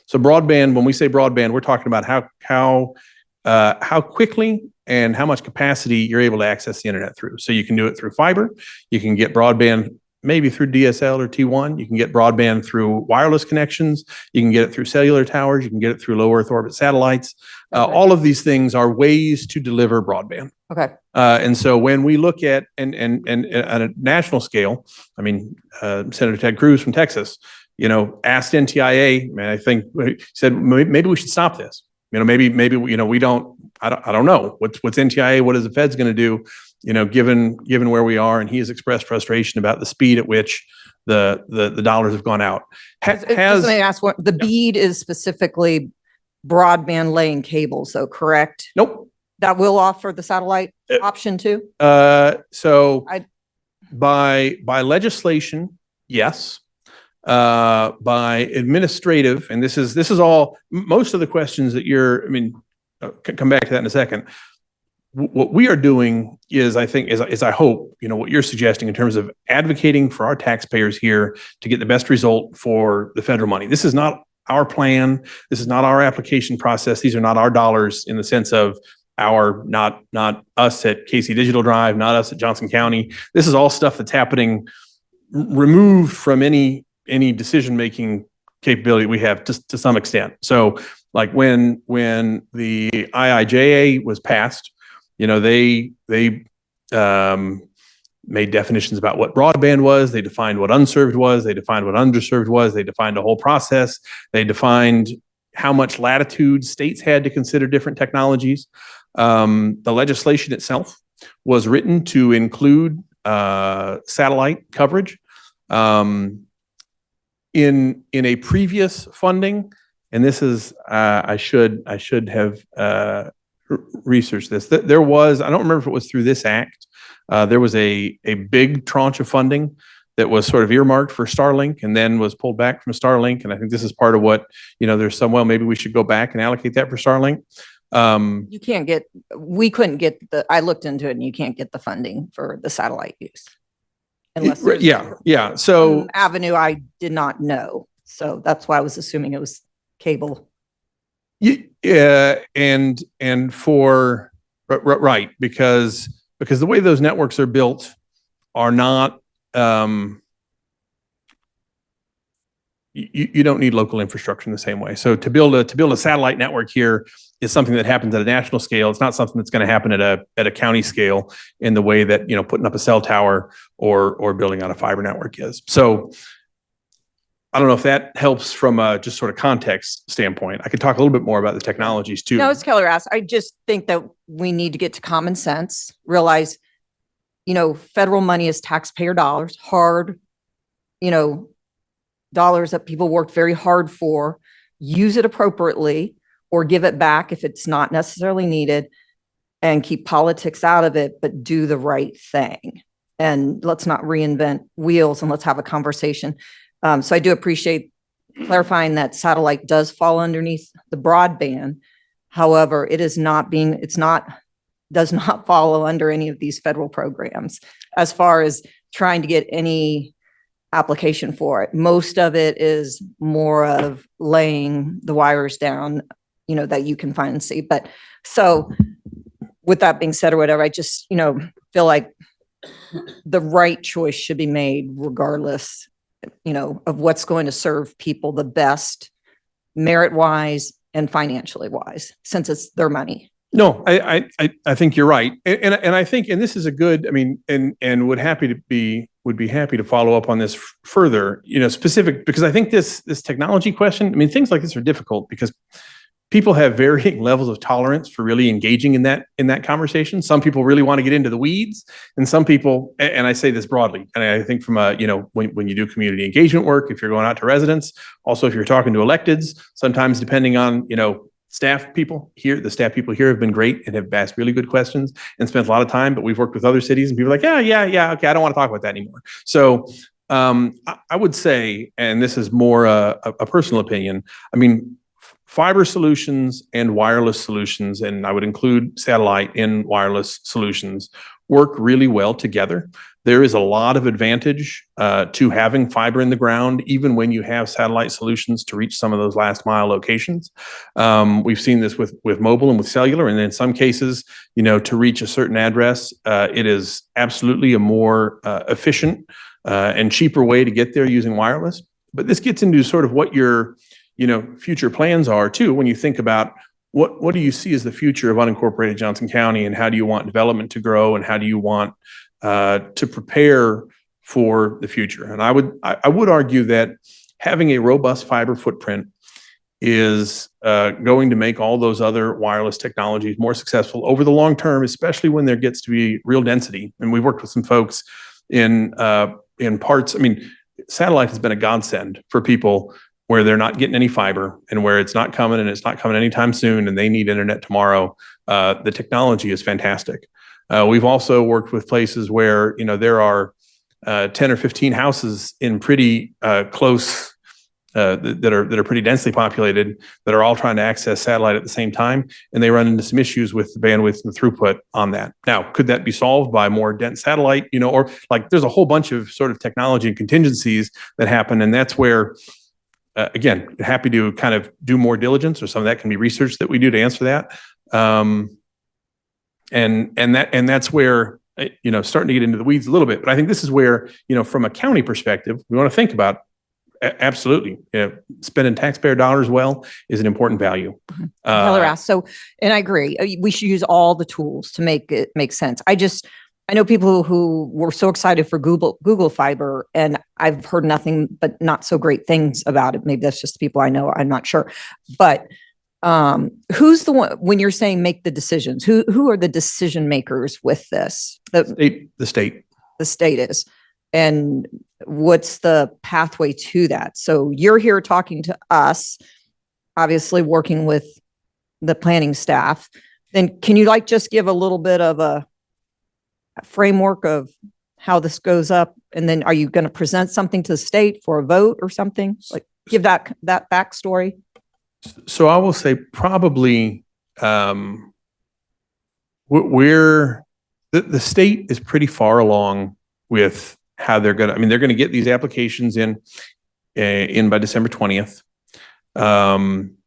Speaker 5: So broadband, when we say broadband, we're talking about how quickly and how much capacity you're able to access the internet through. So you can do it through fiber. You can get broadband maybe through DSL or T1. You can get broadband through wireless connections. You can get it through cellular towers. You can get it through low Earth orbit satellites.
Speaker 4: Okay.
Speaker 5: All of these things are ways to deliver broadband.
Speaker 4: Okay.
Speaker 5: And so when we look at and at a national scale, Senator Ted Cruz from Texas, asked NTIA, and I think he said maybe we should stop this. Maybe we don't. I don't know what's NTIA. What is the Fed's going to do? Given where we are, and he has expressed frustration about the speed at which the dollars have gone out.
Speaker 4: Let me ask what the BEAD is specifically broadband laying cables, though, correct?
Speaker 5: Nope.
Speaker 4: That will offer the satellite option too?
Speaker 5: So
Speaker 4: I-
Speaker 5: by legislation, yes. By administrative, and this is all, most of the questions that come back to that in a second. What we are doing is, I think, is I hope, what you're suggesting in terms of advocating for our taxpayers here to get the best result for the federal money. This is not our plan. This is not our application process. These are not our dollars in the sense of not us at KC Digital Drive, not us at Johnson County. This is all stuff that's happening removed from any decision-making capability we have to some extent. So when the IIJA was passed, they made definitions about what broadband was. They defined what unserved was. They defined what underserved was. They defined a whole process. They defined how much latitude states had to consider different technologies. The legislation itself was written to include satellite coverage. in a previous funding, and this is, I should have researched this. There was, I don't remember if it was through this act, there was a big tranche of funding that was sort of earmarked for Starlink and then was pulled back from Starlink. And I think this is part of what, there's some, well, maybe we should go back and allocate that for Starlink.
Speaker 4: You can't get, we couldn't get I looked into it and you can't get the funding for the satellite use. Unless there's
Speaker 5: Yeah. So,
Speaker 4: some avenue I did not know. So that's why I was assuming it was cable.
Speaker 5: yeah, and for, right, because the way those networks are built are not, you don't need local infrastructure in the same way. So to build a satellite network here is something that happens at a national scale. It's not something that's going to happen at a county scale in the way that, putting up a cell tower or building out a fiber network is. So I don't know if that helps from a just sort of context standpoint. I could talk a little bit more about the technologies too.
Speaker 4: No, as Keller asked, I just think that we need to get to common sense, realize, federal money is taxpayer dollars, hard, dollars that people worked very hard for, use it appropriately or give it back if it's not necessarily needed, and keep politics out of it, but do the right thing. And let's not reinvent wheels, and let's have a conversation. So I do appreciate clarifying that satellite does fall underneath the broadband. However, does not follow under any of these federal programs as far as trying to get any application for it. Most of it is more of laying the wires down, that you can find and see. But so with that being said or whatever, I just, feel like the right choice should be made regardless, of what's going to serve people the best, merit-wise and financially wise, since it's their money.
Speaker 5: No, I think you're right. And I think, and this is a good, and would be happy to follow up on this further, specific, because I think this technology question, things like this are difficult because people have varying levels of tolerance for really engaging in that conversation. Some people really want to get into the weeds, and some people, and I say this broadly, and I think from a, when you do community engagement work, if you're going out to residents, also if you're talking to electeds, sometimes depending on, the staff people here have been great and have asked really good questions and spent a lot of time, but we've worked with other cities and people are like, yeah, okay, I don't want to talk about that anymore. So I would say, and this is more a personal opinion, fiber solutions and wireless solutions, and I would include satellite in wireless solutions, work really well together. There is a lot of advantage to having fiber in the ground, even when you have satellite solutions to reach some of those last mile locations. We've seen this with mobile and with cellular, and in some cases, to reach a certain address, it is absolutely a more efficient and cheaper way to get there using wireless. But this gets into sort of what your future plans are too, when you think about what do you see as the future of unincorporated Johnson County, and how do you want development to grow, and how do you want to prepare for the future? And I would argue that having a robust fiber footprint is going to make all those other wireless technologies more successful over the long term, especially when there gets to be real density. And we've worked with some folks in parts. Satellite has been a godsend for people where they're not getting any fiber and where it's not coming, and it's not coming anytime soon, and they need internet tomorrow. The technology is fantastic. We've also worked with places where, there are 10 or 15 houses in pretty close, that are pretty densely populated, that are all trying to access satellite at the same time, and they run into some issues with the bandwidth and the throughput on that. Now, could that be solved by more dense satellite, or like there's a whole bunch of sort of technology and contingencies that happen, and that's where, again, happy to kind of do more diligence, or some of that can be research that we do to answer that. And that's where, starting to get into the weeds a little bit. But I think this is where, from a county perspective, we want to think about absolutely, spending taxpayer dollars well is an important value.
Speaker 4: Keller asked. So, and I agree, we should use all the tools to make it make sense. I know people who were so excited for Google Fiber, and I've heard nothing but not so great things about it. Maybe that's just the people I know. I'm not sure. But who's the one, when you're saying make the decisions, who are the decision makers with this?
Speaker 5: The state.
Speaker 4: The state is. And what's the pathway to that? So you're here talking to us, obviously working with the planning staff. Then can you like just give a little bit of a framework of how this goes up? And then are you going to present something to the state for a vote or something? Like give that backstory?
Speaker 5: So I will say probably, the state is pretty far along with how they're going to, I mean, they're going to get these applications in by December 20th. And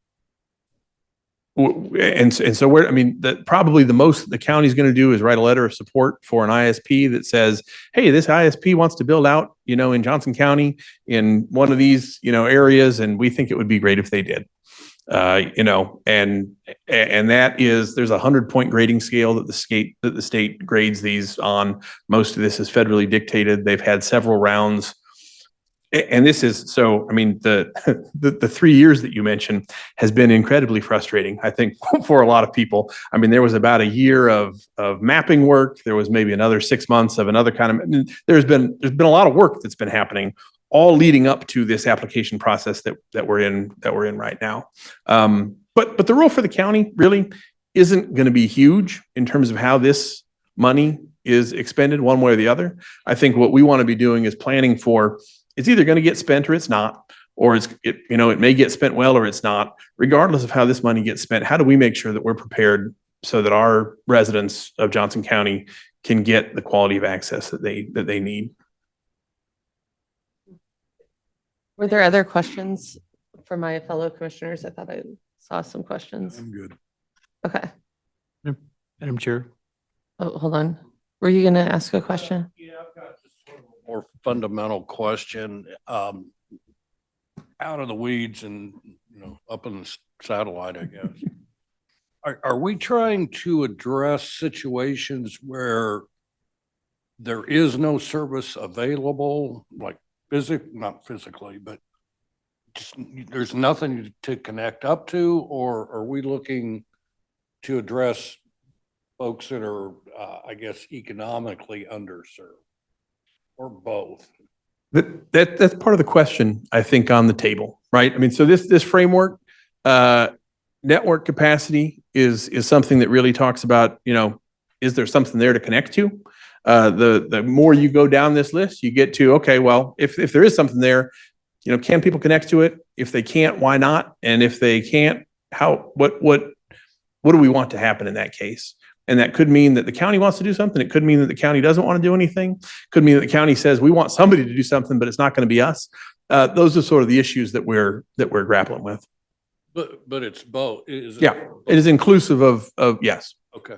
Speaker 5: so where, I mean, probably the most the county's going to do is write a letter of support for an ISP that says, hey, this ISP wants to build out, in Johnson County in one of these, areas, and we think it would be great if they did. And that is, there's a 100-point grading scale that the state grades these on. Most of this is federally dictated. They've had several rounds. And this is, so, I mean, the 3 years that you mentioned has been incredibly frustrating, I think, for a lot of people. I mean, there was about a year of mapping work. There was maybe another 6 months of another kind of, I mean, there's been a lot of work that's been happening, all leading up to this application process that we're in right now. But the role for the county really isn't going to be huge in terms of how this money is expended one way or the other. I think what we want to be doing is planning for, it's either going to get spent or it's not, or it may get spent well or it's not. Regardless of how this money gets spent, how do we make sure that we're prepared so that our residents of Johnson County can get the quality of access that they need?
Speaker 1: Were there other questions for my fellow commissioners? I thought I saw some questions.
Speaker 7: I'm good.
Speaker 1: Okay.
Speaker 6: Madam Chair.
Speaker 1: Oh, hold on. Were you going to ask a question?
Speaker 7: Yeah, I've got just sort of a more fundamental question. Out of the weeds and, up in the satellite, I guess. Are we trying to address situations where there is no service available, like not physically, but just there's nothing to connect up to, or are we looking to address folks that are, I guess, economically underserved, or both?
Speaker 5: That's part of the question, I think, on the table, right? I mean, so this framework, network capacity is something that really talks about, is there something there to connect to? The more you go down this list, you get to, okay, well, if there is something there, can people connect to it? If they can't, why not? And if they can't, what do we want to happen in that case? And that could mean that the county wants to do something. It could mean that the county doesn't want to do anything. Could mean that the county says we want somebody to do something, but it's not going to be us. Those are sort of the issues that we're grappling with.
Speaker 7: But it's both.
Speaker 5: Yeah, it is inclusive of yes.
Speaker 7: Okay.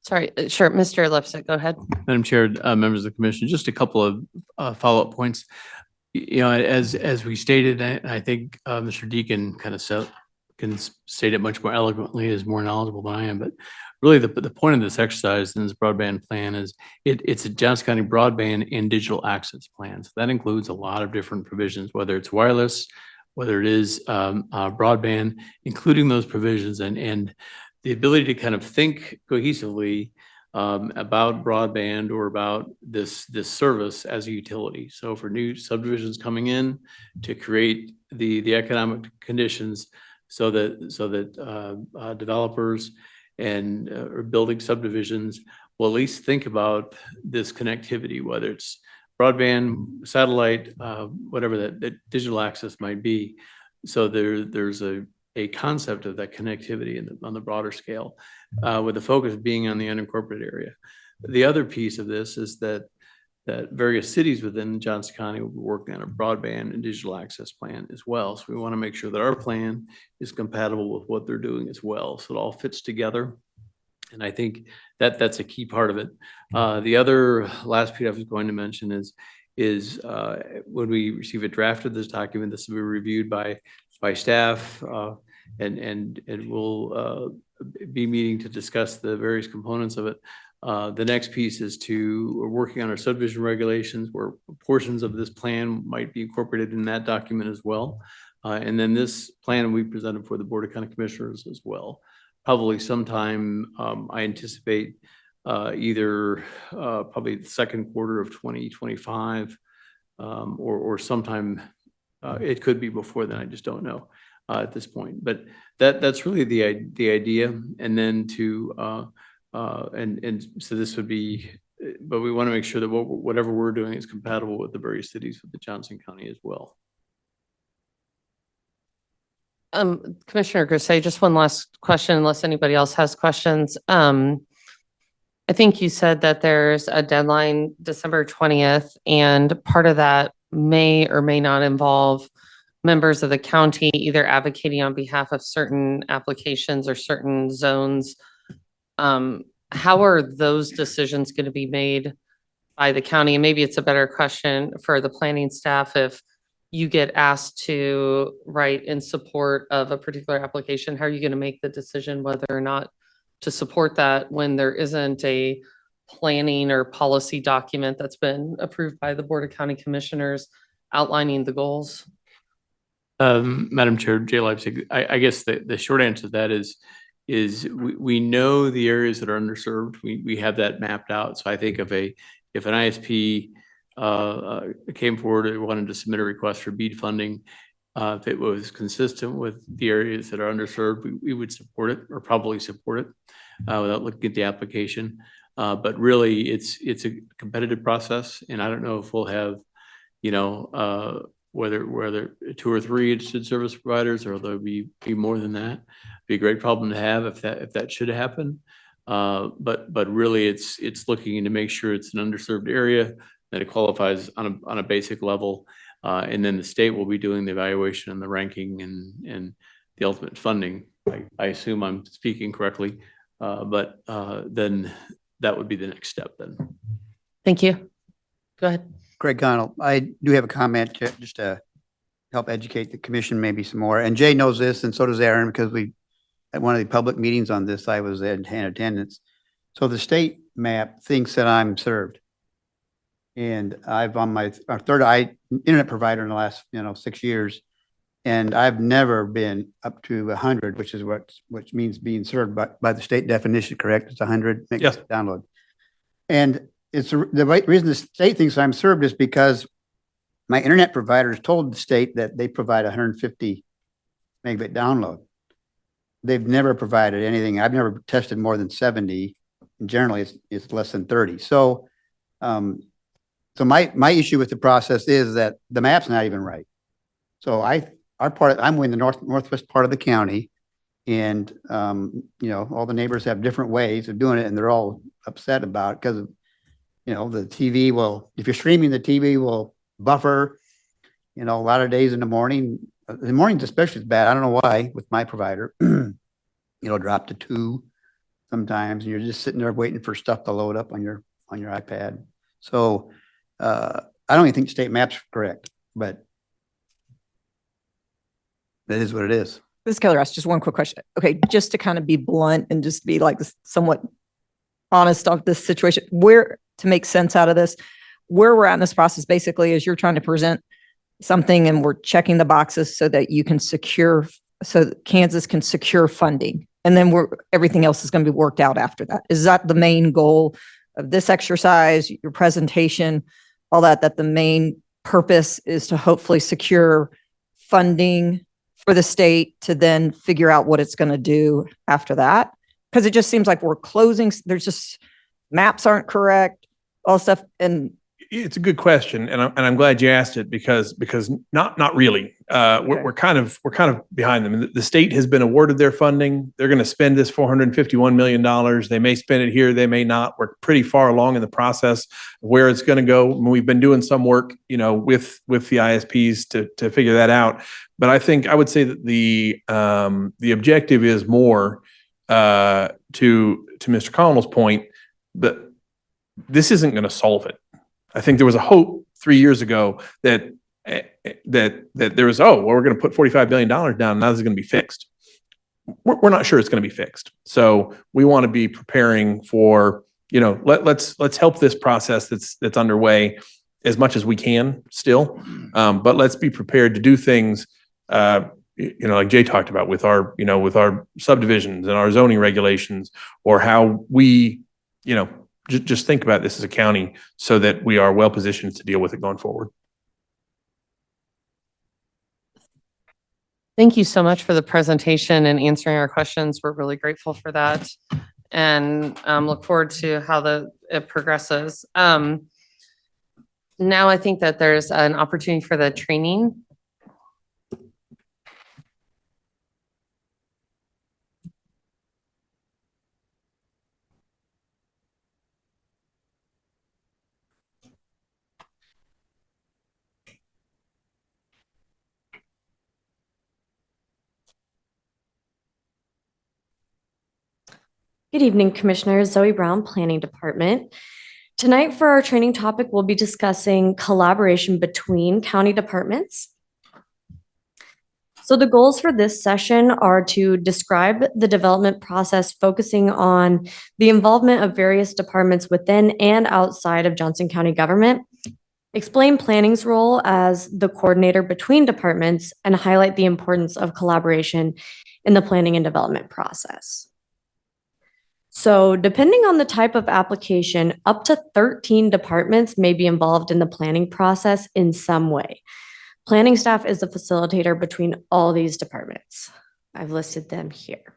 Speaker 1: Sorry, sure. Mr. Lipsick, go ahead.
Speaker 6: Madam Chair, members of the commission, just a couple of follow-up points. As we stated, I think Mr. Deacon kind of can state it much more eloquently, is more knowledgeable than I am. But really, the point of this exercise in this broadband plan is it's a Johnson County broadband and digital access plan. So that includes a lot of different provisions, whether it's wireless, whether it is broadband, including those provisions, and the ability to kind of think cohesively about broadband or about this service as a utility. So for new subdivisions coming in, to create the economic conditions so that developers and are building subdivisions will at least think about this connectivity, whether it's broadband, satellite, whatever that digital access might be. So there's a concept of that connectivity on the broader scale, with the focus being on the unincorporated area. The other piece of this is that various cities within Johnson County will be working on a broadband and digital access plan as well. So we want to make sure that our plan is compatible with what they're doing as well. So it all fits together. And I think that's a key part of it. The other last piece I was going to mention is when we receive a draft of this document, this will be reviewed by staff, and we'll be meeting to discuss the various components of it. The next piece is we're working on our subdivision regulations, where portions of this plan might be incorporated in that document as well. And then this plan we presented for the Board of County Commissioners as well. Probably sometime, I anticipate either probably the second quarter of 2025 or sometime, it could be before then, I just don't know at this point. But that's really the idea. And then and so this would be, but we want to make sure that whatever we're doing is compatible with the various cities with the Johnson County as well.
Speaker 1: Commissioner Grisay, just one last question, unless anybody else has questions. I think you said that there's a deadline, December 20th, and part of that may or may not involve members of the county either advocating on behalf of certain applications or certain zones. How are those decisions going to be made by the county? And maybe it's a better question for the planning staff if you get asked to write in support of a particular application, how are you going to make the decision whether or not to support that when there isn't a planning or policy document that's been approved by the Board of County Commissioners outlining the goals?
Speaker 6: Madam Chair, Jay Leipzig, I guess the short answer to that is we know the areas that are underserved. We have that mapped out. So I think if an ISP came forward and wanted to submit a request for BEAD funding, if it was consistent with the areas that are underserved, we would support it or probably support it without looking at the application. But really, it's a competitive process, and I don't know if we'll have, whether 2 or 3 interested service providers, or there'll be more than that. Be a great problem to have if that should happen. But really, it's looking to make sure it's an underserved area, that it qualifies on a basic level, and then the state will be doing the evaluation and the ranking and the ultimate funding. I assume I'm speaking correctly, but then that would be the next step then.
Speaker 1: Thank you. Go ahead.
Speaker 8: Greg Connell, I do have a comment just to help educate the commission maybe some more. And Jay knows this, and so does Aaron, because at one of the public meetings on this, I was in attendance. So the state map thinks that I'm served. And I've on our third internet provider in the last 6 years, and I've never been up to 100, which means being served by the state definition. Correct? It's 100 megs
Speaker 5: Yes.
Speaker 8: download. And it's the right reason the state thinks I'm served is because my internet provider has told the state that they provide 150 megabit download. They've never provided anything. I've never tested more than 70. And generally, it's less than 30. So my issue with the process is that the map's not even right. So I'm in the northwest part of the county, and all the neighbors have different ways of doing it, and they're all upset about it because the TV will, if you're streaming, the TV will buffer. A lot of days in the morning. The mornings especially is bad. I don't know why with my provider. Drop to 2 sometimes, and you're just sitting there waiting for stuff to load up on your iPad. So I don't even think state map's correct, but that is what it is.
Speaker 4: Ms. Keller asked just one quick question. Okay, just to kind of be blunt and just be like somewhat honest of this situation, to make sense out of this, where we're at in this process basically is you're trying to present something and we're checking the boxes so that you can so Kansas can secure funding. And then everything else is going to be worked out after that. Is that the main goal of this exercise, your presentation, all that the main purpose is to hopefully secure funding for the state to then figure out what it's going to do after that? Because it just seems like we're closing, there's just maps aren't correct, all stuff. And
Speaker 5: It's a good question, and I'm glad you asked it because not really. We're kind of behind them. The state has been awarded their funding. They're going to spend this $451 million. They may spend it here, they may not. We're pretty far along in the process of where it's going to go. We've been doing some work, with the ISPs to figure that out. But I would say that the objective is more to Mr. Connell's point that this isn't going to solve it. I think there was a hope 3 years ago that there was, we're going to put $45 billion down, and now this is going to be fixed. We're not sure it's going to be fixed. So we want to be preparing for, let's help this process that's underway as much as we can still. But let's be prepared to do things, like Jay talked about with our subdivisions and our zoning regulations, or how we just think about this as a county so that we are well positioned to deal with it going forward.
Speaker 1: Thank you so much for the presentation and answering our questions. We're really grateful for that and look forward to how it progresses. Now I think that there's an opportunity for the training.
Speaker 9: Good evening, Commissioners. Zoe Brown, Planning Department. Tonight for our training topic, we'll be discussing collaboration between county departments. So the goals for this session are to describe the development process, focusing on the involvement of various departments within and outside of Johnson County government, explain planning's role as the coordinator between departments, and highlight the importance of collaboration in the planning and development process. So depending on the type of application, up to 13 departments may be involved in the planning process in some way. Planning staff is the facilitator between all these departments. I've listed them here.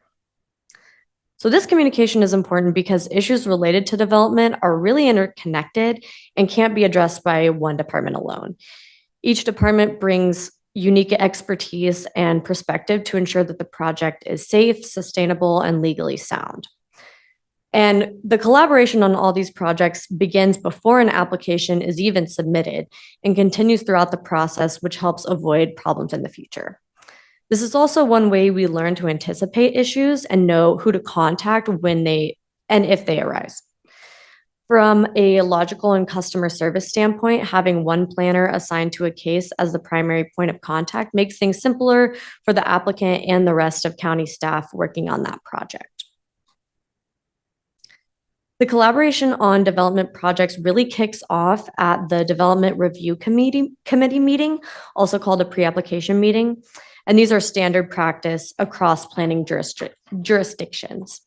Speaker 9: So this communication is important because issues related to development are really interconnected and can't be addressed by one department alone. Each department brings unique expertise and perspective to ensure that the project is safe, sustainable, and legally sound. And the collaboration on all these projects begins before an application is even submitted and continues throughout the process, which helps avoid problems in the future. This is also one way we learn to anticipate issues and know who to contact when and if they arise. From a logical and customer service standpoint, having one planner assigned to a case as the primary point of contact makes things simpler for the applicant and the rest of county staff working on that project. The collaboration on development projects really kicks off at the Development Review Committee meeting, also called a pre-application meeting. And these are standard practice across planning jurisdictions.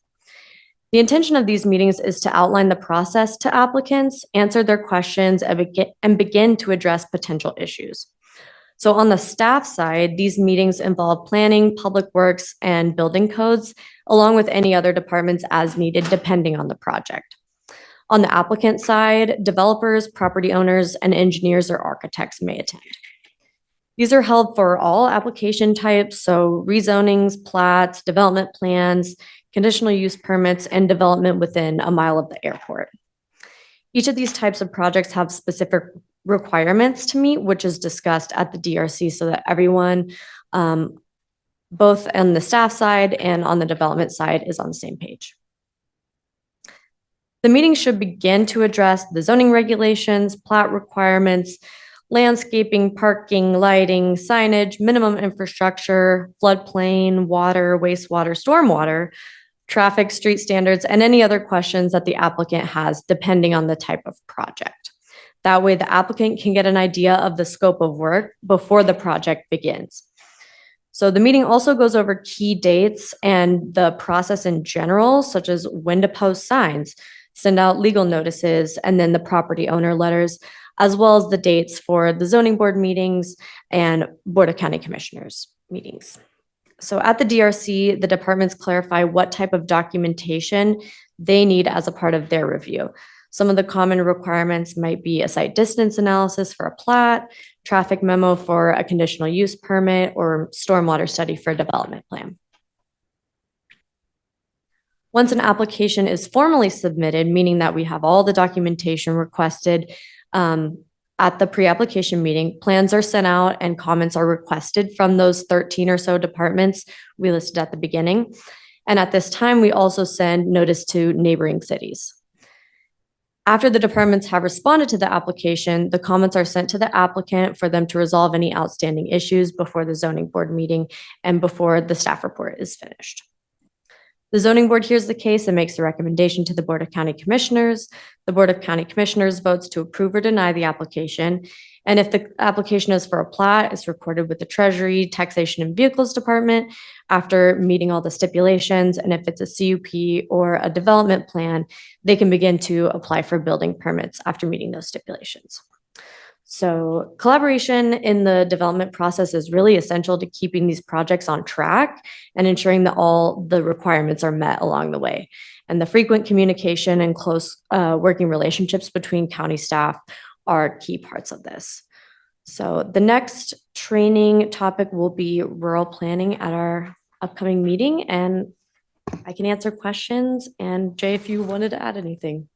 Speaker 9: The intention of these meetings is to outline the process to applicants, answer their questions, and begin to address potential issues. So on the staff side, these meetings involve planning, public works, and building codes, along with any other departments as needed, depending on the project. On the applicant side, developers, property owners, and engineers or architects may attend. These are held for all application types, so rezonings, plats, development plans, conditional use permits, and development within a mile of the airport. Each of these types of projects have specific requirements to meet, which is discussed at the DRC so that everyone, both on the staff side and on the development side, is on the same page. The meeting should begin to address the zoning regulations, plat requirements, landscaping, parking, lighting, signage, minimum infrastructure, floodplain, water, wastewater, stormwater, traffic, street standards, and any other questions that the applicant has depending on the type of project. That way the applicant can get an idea of the scope of work before the project begins. So the meeting also goes over key dates and the process in general, such as when to post signs, send out legal notices, and then the property owner letters, as well as the dates for the zoning board meetings and Board of County Commissioners meetings. So at the DRC, the departments clarify what type of documentation they need as a part of their review. Some of the common requirements might be a site distance analysis for a plat, traffic memo for a conditional use permit, or stormwater study for a development plan. Once an application is formally submitted, meaning that we have all the documentation requested at the pre-application meeting, plans are sent out and comments are requested from those 13 or so departments we listed at the beginning. And at this time, we also send notice to neighboring cities. After the departments have responded to the application, the comments are sent to the applicant for them to resolve any outstanding issues before the zoning board meeting and before the staff report is finished. The zoning board hears the case and makes a recommendation to the Board of County Commissioners. The Board of County Commissioners votes to approve or deny the application. And if the application is for a plat, it's recorded with the Treasury, Taxation and Vehicles Department after meeting all the stipulations. And if it's a CUP or a development plan, they can begin to apply for building permits after meeting those stipulations. So collaboration in the development process is really essential to keeping these projects on track and ensuring that all the requirements are met along the way. And the frequent communication and close working relationships between county staff are key parts of this. So the next training topic will be rural planning at our upcoming meeting, and I can answer questions. And Jay, if you wanted to add anything.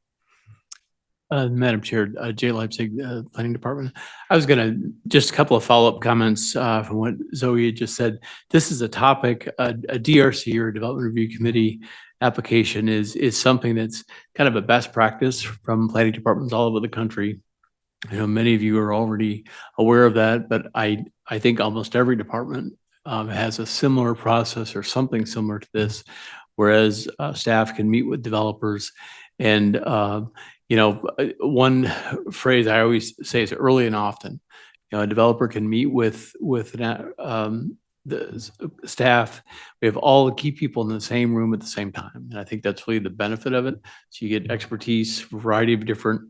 Speaker 6: Madam Chair, Jay Leipzig, Planning Department. I was going to just a couple of follow-up comments from what Zoe had just said. This is a topic, a DRC or Development Review Committee application is something that's kind of a best practice from planning departments all over the country. I know many of you are already aware of that, but I think almost every department has a similar process or something similar to this, whereas staff can meet with developers and one phrase I always say is early and often. A developer can meet with the staff. We have all the key people in the same room at the same time, and I think that's really the benefit of it. So you get expertise, a variety of different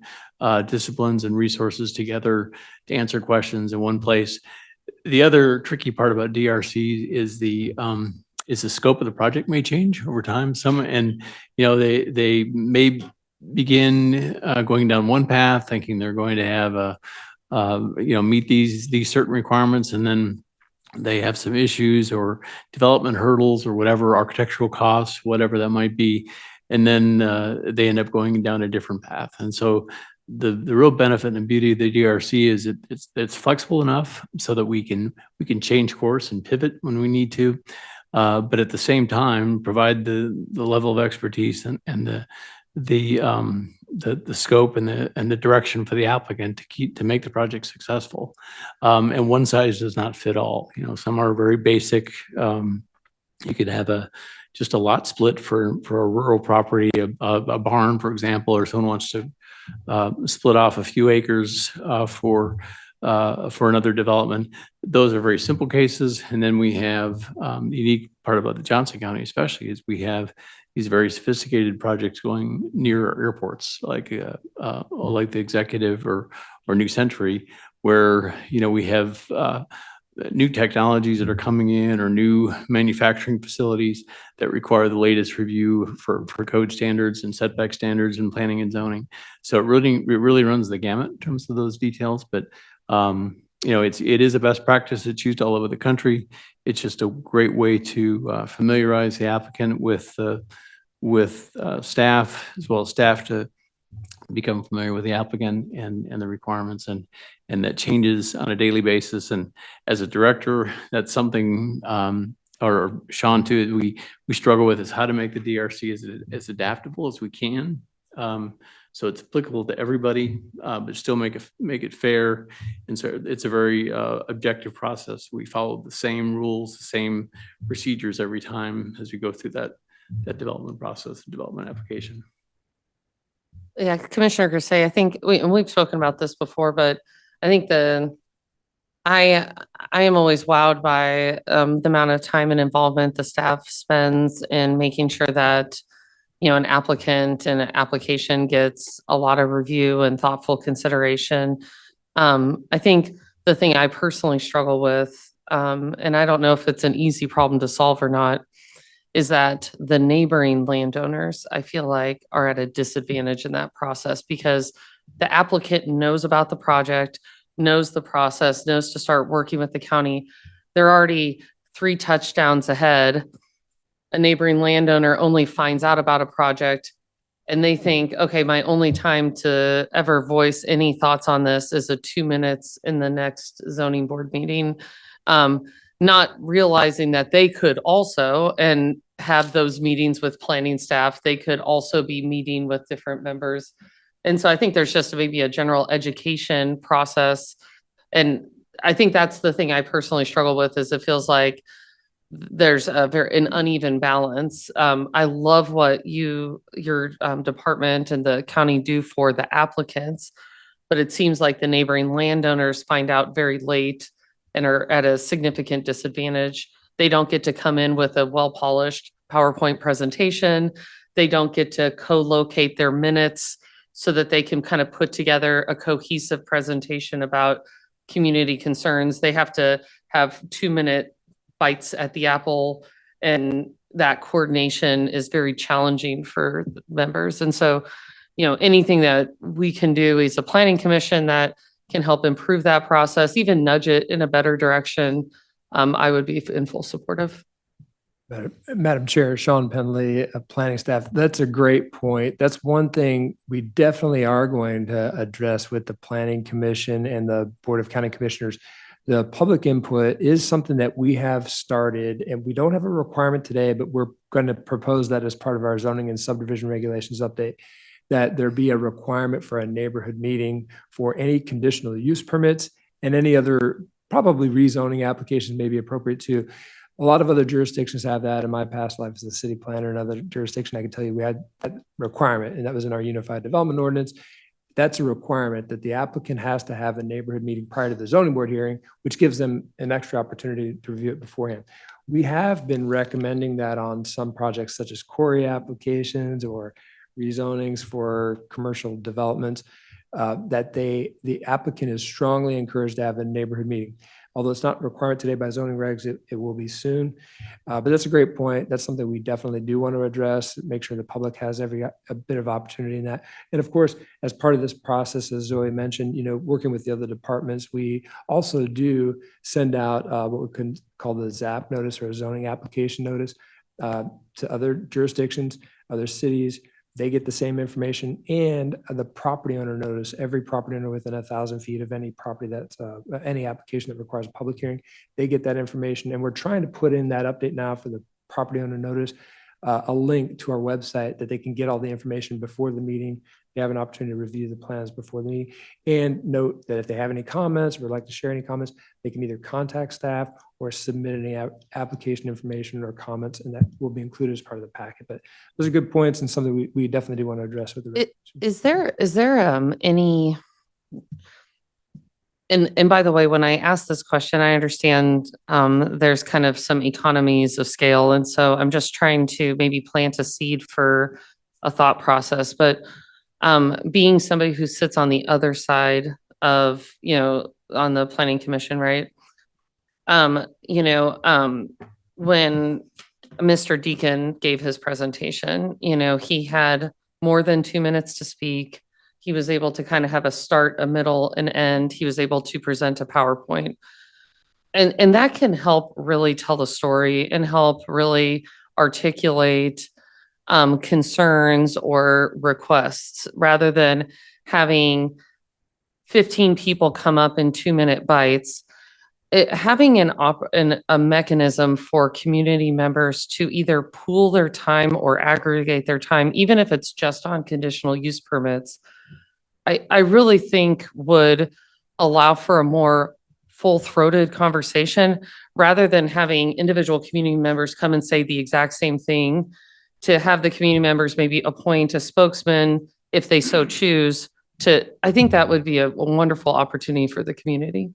Speaker 6: disciplines and resources together to answer questions in one place. The other tricky part about DRC is the scope of the project may change over time. They may begin going down one path, thinking they're going to have meet these certain requirements, and then they have some issues or development hurdles or whatever, architectural costs, whatever that might be, and then they end up going down a different path. And so the real benefit and beauty of the DRC is it's flexible enough so that we can change course and pivot when we need to, but at the same time provide the level of expertise and the scope and the direction for the applicant to make the project successful. And one size does not fit all. Some are very basic. You could have just a lot split for a rural property, a barn, for example, or someone wants to split off a few acres for another development. Those are very simple cases. And then we have the unique part about the Johnson County, especially, is we have these very sophisticated projects going near airports, like the Executive or New Century, where we have new technologies that are coming in or new manufacturing facilities that require the latest review for code standards and setback standards and planning and zoning. So it really runs the gamut in terms of those details. But it is a best practice that's used all over the country. It's just a great way to familiarize the applicant with staff, as well as staff to become familiar with the applicant and the requirements, and that changes on a daily basis. And as a director, that's something, or Sean too, we struggle with, is how to make the DRC as adaptable as we can. So it's applicable to everybody, but still make it fair. And so it's a very objective process. We follow the same rules, the same procedures every time as we go through that development process, development application.
Speaker 1: Yeah, Commissioner Grisey, I think we've spoken about this before, but I think I am always wowed by the amount of time and involvement the staff spends in making sure that an applicant and an application gets a lot of review and thoughtful consideration. I think the thing I personally struggle with, and I don't know if it's an easy problem to solve or not, is that the neighboring landowners, I feel like, are at a disadvantage in that process, because the applicant knows about the project, knows the process, knows to start working with the county. They're already 3 touchdowns ahead. A neighboring landowner only finds out about a project and they think, okay, my only time to ever voice any thoughts on this is 2 minutes in the next zoning board meeting. Not realizing that they could also, and have those meetings with planning staff, they could also be meeting with different members. And so I think there's just maybe a general education process. And I think that's the thing I personally struggle with, is it feels like there's an uneven balance. I love what your department and the county do for the applicants, but it seems like the neighboring landowners find out very late and are at a significant disadvantage. They don't get to come in with a well-polished PowerPoint presentation. They don't get to co-locate their minutes so that they can kind of put together a cohesive presentation about community concerns. They have to have 2-minute bites at the apple, and that coordination is very challenging for members. And so, anything that we can do as a planning commission that can help improve that process, even nudge it in a better direction, I would be in full support of.
Speaker 10: Madam Chair, Sean Penley, planning staff, that's a great point. That's one thing we definitely are going to address with the Planning Commission and the Board of County Commissioners. The public input is something that we have started, and we don't have a requirement today, but we're going to propose that as part of our zoning and subdivision regulations update, that there be a requirement for a neighborhood meeting for any conditional use permits and any other probably rezoning applications may be appropriate too. A lot of other jurisdictions have that. In my past life as a city planner in another jurisdiction, I can tell you we had that requirement, and that was in our Unified Development Ordinance. That's a requirement that the applicant has to have a neighborhood meeting prior to the zoning board hearing, which gives them an extra opportunity to review it beforehand. We have been recommending that on some projects such as quarry applications or rezonings for commercial developments, that the applicant is strongly encouraged to have a neighborhood meeting. Although it's not required today by zoning regs, it will be soon. But that's a great point. That's something we definitely do want to address, make sure the public has a bit of opportunity in that. And of course, as part of this process, as Zoe mentioned, working with the other departments, we also do send out what we can call the ZAP notice or a zoning application notice to other jurisdictions, other cities. They get the same information, and the property owner notice. Every property owner within 1,000 feet of any property that's any application that requires a public hearing, they get that information. And we're trying to put in that update now for the property owner notice, a link to our website that they can get all the information before the meeting. They have an opportunity to review the plans before the meeting. And note that if they have any comments or would like to share any comments, they can either contact staff or submit any application information or comments, and that will be included as part of the packet. But those are good points and something we definitely do want to address with the
Speaker 1: Is there any, and by the way, when I ask this question, I understand there's kind of some economies of scale. And so I'm just trying to maybe plant a seed for a thought process. But being somebody who sits on the other side of, on the planning commission, right? When Mr. Deacon gave his presentation, he had more than 2 minutes to speak. He was able to kind of have a start, a middle, an end. He was able to present a PowerPoint. And that can help really tell the story and help really articulate concerns or requests, rather than having 15 people come up in 2-minute bites. Having a mechanism for community members to either pool their time or aggregate their time, even if it's just on conditional use permits, I really think would allow for a more full-throated conversation, rather than having individual community members come and say the exact same thing. To have the community members maybe appoint a spokesman if they so choose I think that would be a wonderful opportunity for the community.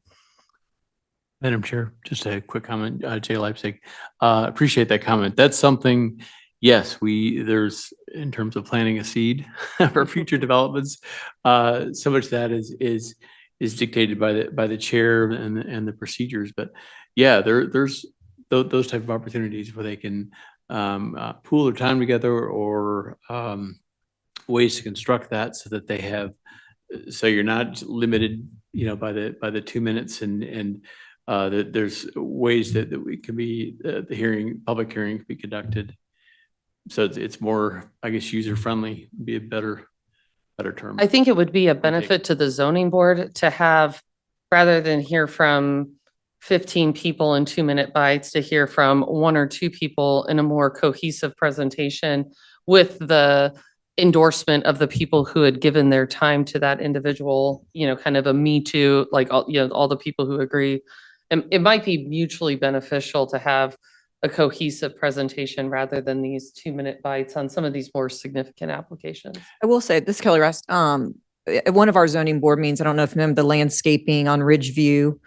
Speaker 6: Madam Chair, just a quick comment, Jay Leipzig. Appreciate that comment. That's something, yes, there's, in terms of planting a seed for future developments, so much that is dictated by the chair and the procedures. But yeah, there's those type of opportunities where they can pool their time together, or ways to construct that so that they have, so you're not limited, by the 2 minutes, and that there's ways that we can be, the public hearing can be conducted. So it's more, I guess, user friendly, be a better term.
Speaker 1: I think it would be a benefit to the zoning board to have, rather than hear from 15 people in 2-minute bites, to hear from 1 or 2 people in a more cohesive presentation with the endorsement of the people who had given their time to that individual, kind of a me too, like all the people who agree. And it might be mutually beneficial to have a cohesive presentation rather than these 2-minute bites on some of these more significant applications.
Speaker 4: I will say this, Kelly Rest, at one of our zoning board meetings, I don't know if you remember the landscaping on Ridgeview.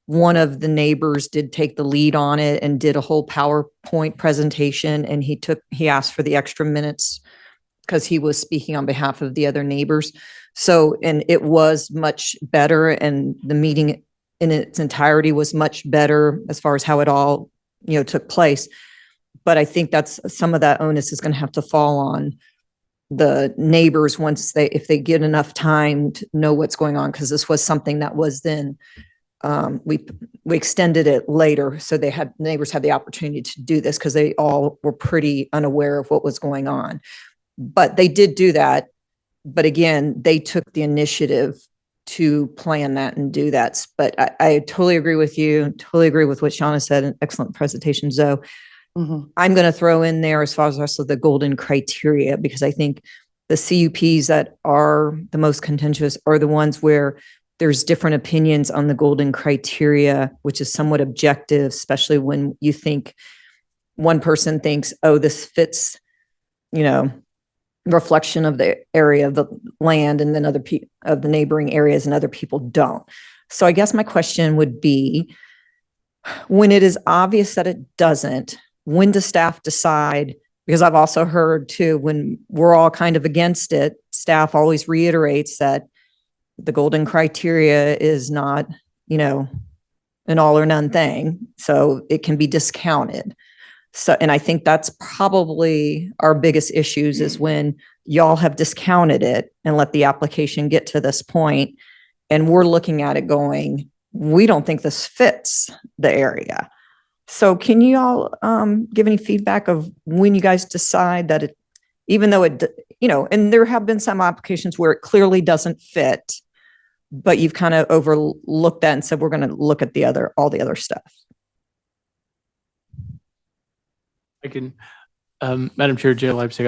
Speaker 4: One of the neighbors did take the lead on it and did a whole PowerPoint presentation, and he asked for the extra minutes because he was speaking on behalf of the other neighbors. So, and it was much better, and the meeting in its entirety was much better as far as how it all, took place. But I think that's some of that onus is going to have to fall on the neighbors if they get enough time to know what's going on, because this was something that was then, we extended it later. So neighbors had the opportunity to do this because they all were pretty unaware of what was going on. But they did do that. But again, they took the initiative to plan that and do that. But I totally agree with you, totally agree with what Shauna said. An excellent presentation, Zoe. I'm going to throw in there as far as also the golden criteria, because I think the CUPs that are the most contentious are the ones where there's different opinions on the golden criteria, which is somewhat objective, especially when you think one person thinks, oh, this fits, reflection of the area of the land, and then other people of the neighboring areas, and other people don't. So I guess my question would be, when it is obvious that it doesn't, when does staff decide? Because I've also heard too, when we're all kind of against it, staff always reiterates that the golden criteria is not, an all or none thing. So it can be discounted. So, and I think that's probably our biggest issues, is when y'all have discounted it and let the application get to this point, and we're looking at it going, we don't think this fits the area. So can you all give any feedback of when you guys decide that it, even though it, and there have been some applications where it clearly doesn't fit, but you've kind of overlooked that and said, we're going to look at all the other stuff.
Speaker 6: I can, Madam Chair, Jay Leipzig,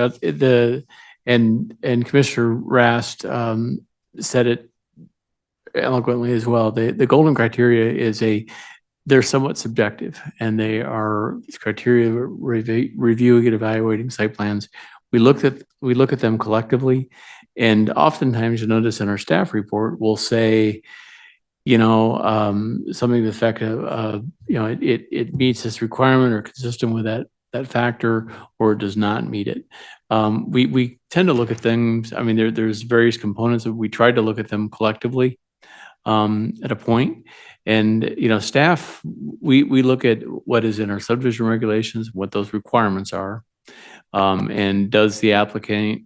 Speaker 6: and Commissioner Rast said it eloquently as well. The golden criteria they're somewhat subjective, and they are criteria reviewing and evaluating site plans. We look at them collectively, and oftentimes you'll notice in our staff report, we'll say, something to the effect of, it meets this requirement or consistent with that factor, or it does not meet it. We tend to look at things, there's various components that we try to look at them collectively at a point. And, staff, we look at what is in our subdivision regulations, what those requirements are. And does the application,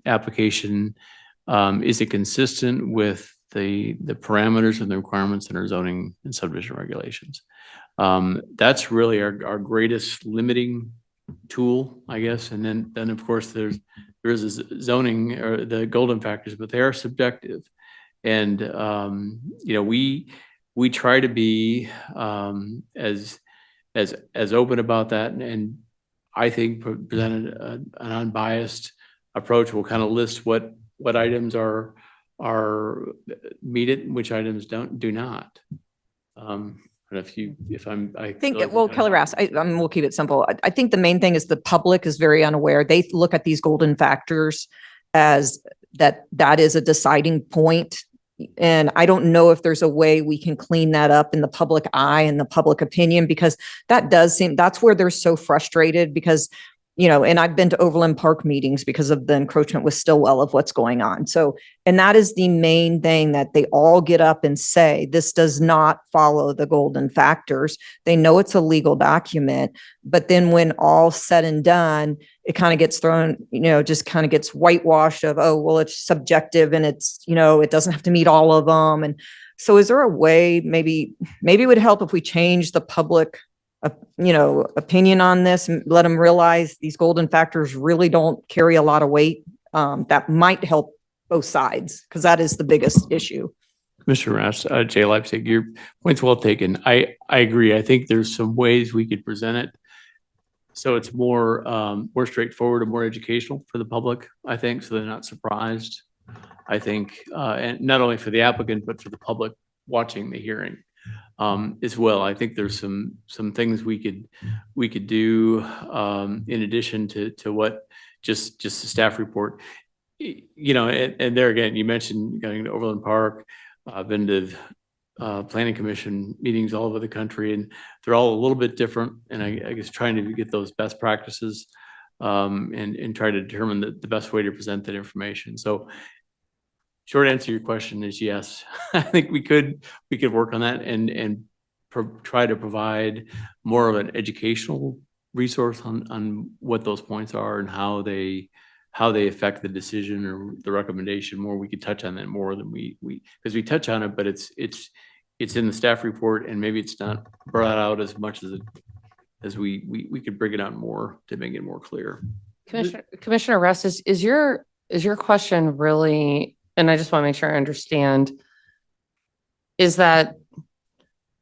Speaker 6: is it consistent with the parameters and the requirements in our zoning and subdivision regulations? That's really our greatest limiting tool, I guess. And then of course there is a zoning or the golden factors, but they are subjective. And we try to be as open about that, and I think presented an unbiased approach. We'll kind of list what items are meet it and which items do not. I
Speaker 4: think, Kelly Rast, we'll keep it simple. I think the main thing is the public is very unaware. They look at these golden factors as that is a deciding point. And I don't know if there's a way we can clean that up in the public eye and the public opinion, because that's where they're so frustrated, because, and I've been to Overland Park meetings because of the encroachment with Stillwell of what's going on. So, and that is the main thing that they all get up and say, this does not follow the golden factors. They know it's a legal document, but then when all said and done, it kind of gets thrown, just kind of gets whitewashed of, oh, well, it's subjective and it's, it doesn't have to meet all of them. And so is there a way, maybe it would help if we change the public opinion on this and let them realize these golden factors really don't carry a lot of weight. That might help both sides, because that is the biggest issue.
Speaker 6: Mr. Rast, Jay Leipzig, your point's well taken. I agree. I think there's some ways we could present it so it's more straightforward and more educational for the public, I think, so they're not surprised. I think, and not only for the applicant, but for the public watching the hearing. as well. I think there's some things we could do in addition to what just the staff report. You know, and there again, you mentioned going to Overland Park. I've been to planning commission meetings all over the country, and they're all a little bit different. And I guess trying to get those best practices and try to determine the best way to present that information. So short answer to your question is yes. I think we could work on that and try to provide more of an educational resource on what those points are and how they affect the decision or the recommendation more. We could touch on that more than because we touch on it, but it's in the staff report, and maybe it's not brought out as much as we could bring it out more to make it more clear.
Speaker 1: Commissioner Rest, is your question really, and I just want to make sure I understand, is that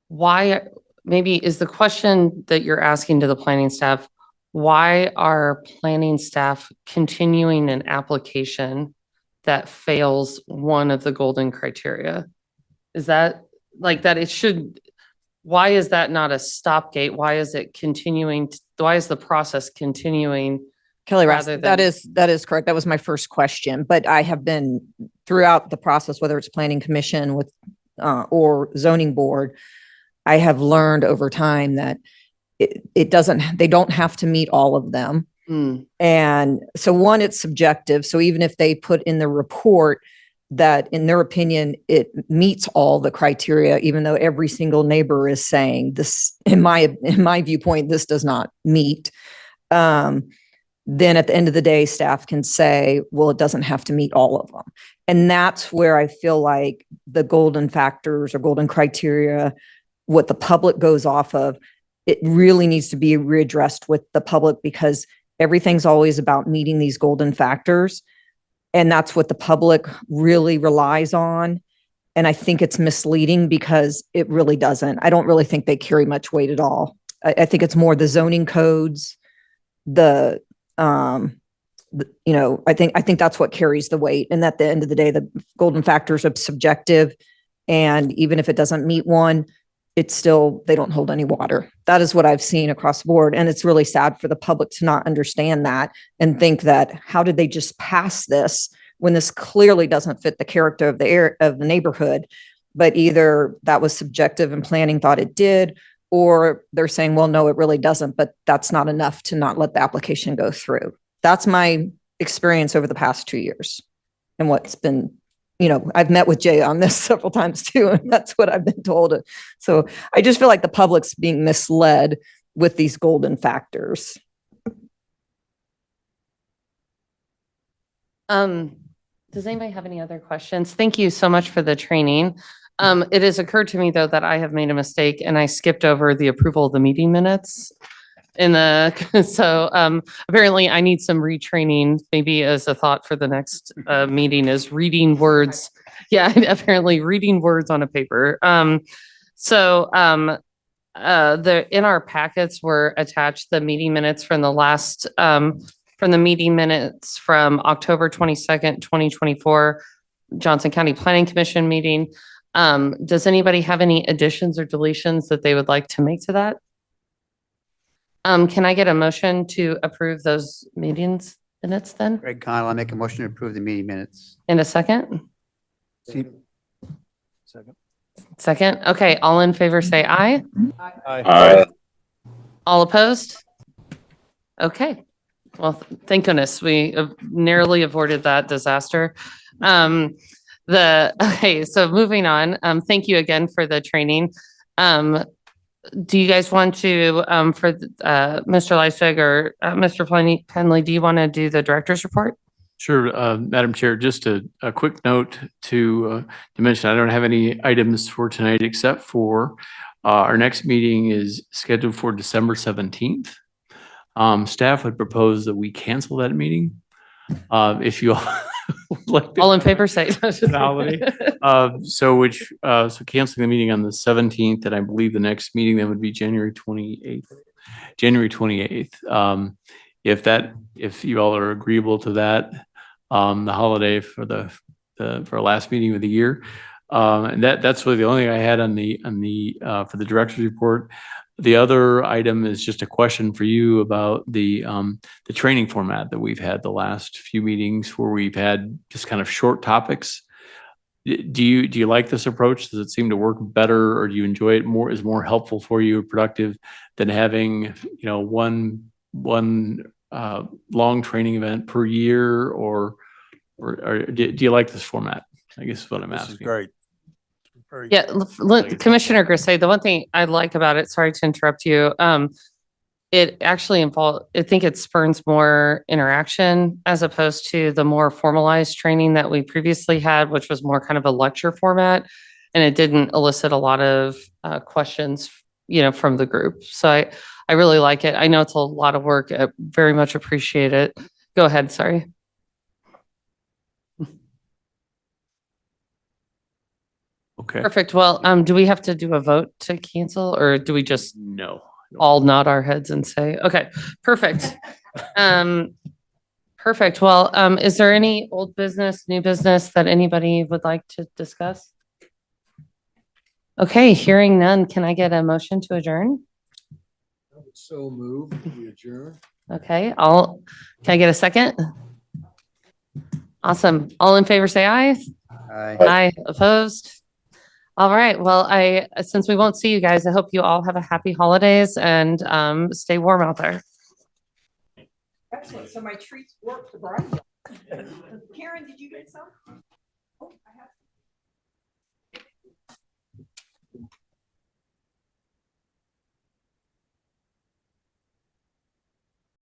Speaker 1: why, maybe is the question that you're asking to the planning staff, why are planning staff continuing an application that fails one of the golden criteria? Is that like that it should, why is that not a stopgate? Why is it continuing? Why is the process continuing?
Speaker 4: Kelly Ross,
Speaker 1: rather
Speaker 4: that
Speaker 1: than-
Speaker 4: is correct. That was my first question, but I have been throughout the process, whether it's planning commission with or zoning board, I have learned over time that they don't have to meet all of them. And so one, it's subjective. So even if they put in the report that in their opinion, it meets all the criteria, even though every single neighbor is saying this, in my viewpoint, this does not meet. Then at the end of the day, staff can say, well, it doesn't have to meet all of them. And that's where I feel like the golden factors or golden criteria, what the public goes off of, it really needs to be readdressed with the public, because everything's always about meeting these golden factors. And that's what the public really relies on. And I think it's misleading because it really doesn't. I don't really think they carry much weight at all. I think it's more the zoning codes, I think that's what carries the weight. And at the end of the day, the golden factors are subjective. And even if it doesn't meet one, it's still, they don't hold any water. That is what I've seen across the board. And it's really sad for the public to not understand that and think that, how did they just pass this when this clearly doesn't fit the character of the neighborhood? But either that was subjective and planning thought it did, or they're saying, well, no, it really doesn't, but that's not enough to not let the application go through. That's my experience over the past 2 years. And what's been, I've met with Jay on this several times too, and that's what I've been told. So I just feel like the public's being misled with these golden factors.
Speaker 1: Does anybody have any other questions? Thank you so much for the training. It has occurred to me though that I have made a mistake and I skipped over the approval of the meeting minutes so apparently I need some retraining, maybe as a thought for the next meeting, is reading words. Yeah, apparently reading words on a paper. In our packets were attached the meeting minutes from the last from the meeting minutes from October 22nd, 2024, Johnson County Planning Commission meeting. Does anybody have any additions or deletions that they would like to make to that? Can I get a motion to approve those meetings minutes then?
Speaker 8: Greg Connell, I make a motion to approve the meeting minutes.
Speaker 1: In a second?
Speaker 5: Second.
Speaker 1: Second. Okay, all in favor say aye.
Speaker 3: Aye.
Speaker 1: All opposed? Okay. Well, thank goodness we narrowly avoided that disaster. Okay, so moving on. Thank you again for the training. Do you guys want to, for Mr. Leisig or Mr. Penley, do you want to do the director's report?
Speaker 6: Sure, Madam Chair, just a quick note to mention, I don't have any items for tonight except for our next meeting is scheduled for December 17th. Staff would propose that we cancel that meeting. If you all would like to.
Speaker 1: All in favor say.
Speaker 6: Holiday. So canceling the meeting on the 17th, and I believe the next meeting then would be January 28th. If you all are agreeable to that, the holiday for our last meeting of the year, And that's really the only thing I had on for the director's report. The other item is just a question for you about the training format that we've had the last few meetings where we've had just kind of short topics. Do you like this approach? Does it seem to work better, or do you enjoy it more, is more helpful for you, productive than having, one long training event per year, or do you like this format? I guess is what I'm
Speaker 7: This
Speaker 6: asking.
Speaker 7: is great. Very
Speaker 1: Yeah, Commissioner Grisay, the one thing I like about it, sorry to interrupt you, it actually I think it spurns more interaction as opposed to the more formalized training that we previously had, which was more kind of a lecture format. And it didn't elicit a lot of questions, from the group. So I really like it. I know it's a lot of work. I very much appreciate it. Go ahead, sorry.
Speaker 6: Okay.
Speaker 1: Perfect. Well, do we have to do a vote to cancel, or do we just
Speaker 6: No.
Speaker 1: all nod our heads and say, okay, perfect. Perfect. Well, is there any old business, new business that anybody would like to discuss? Okay, hearing none, can I get a motion to adjourn?
Speaker 10: So moved, we adjourn.
Speaker 1: Okay, can I get a second? Awesome. All in favor, say aye. Aye, opposed? All right. Well, since we won't see you guys, I hope you all have a happy holidays and stay warm out there.
Speaker 4: Excellent. So my treats worked, right? Karen, did you get some? Oh, I have.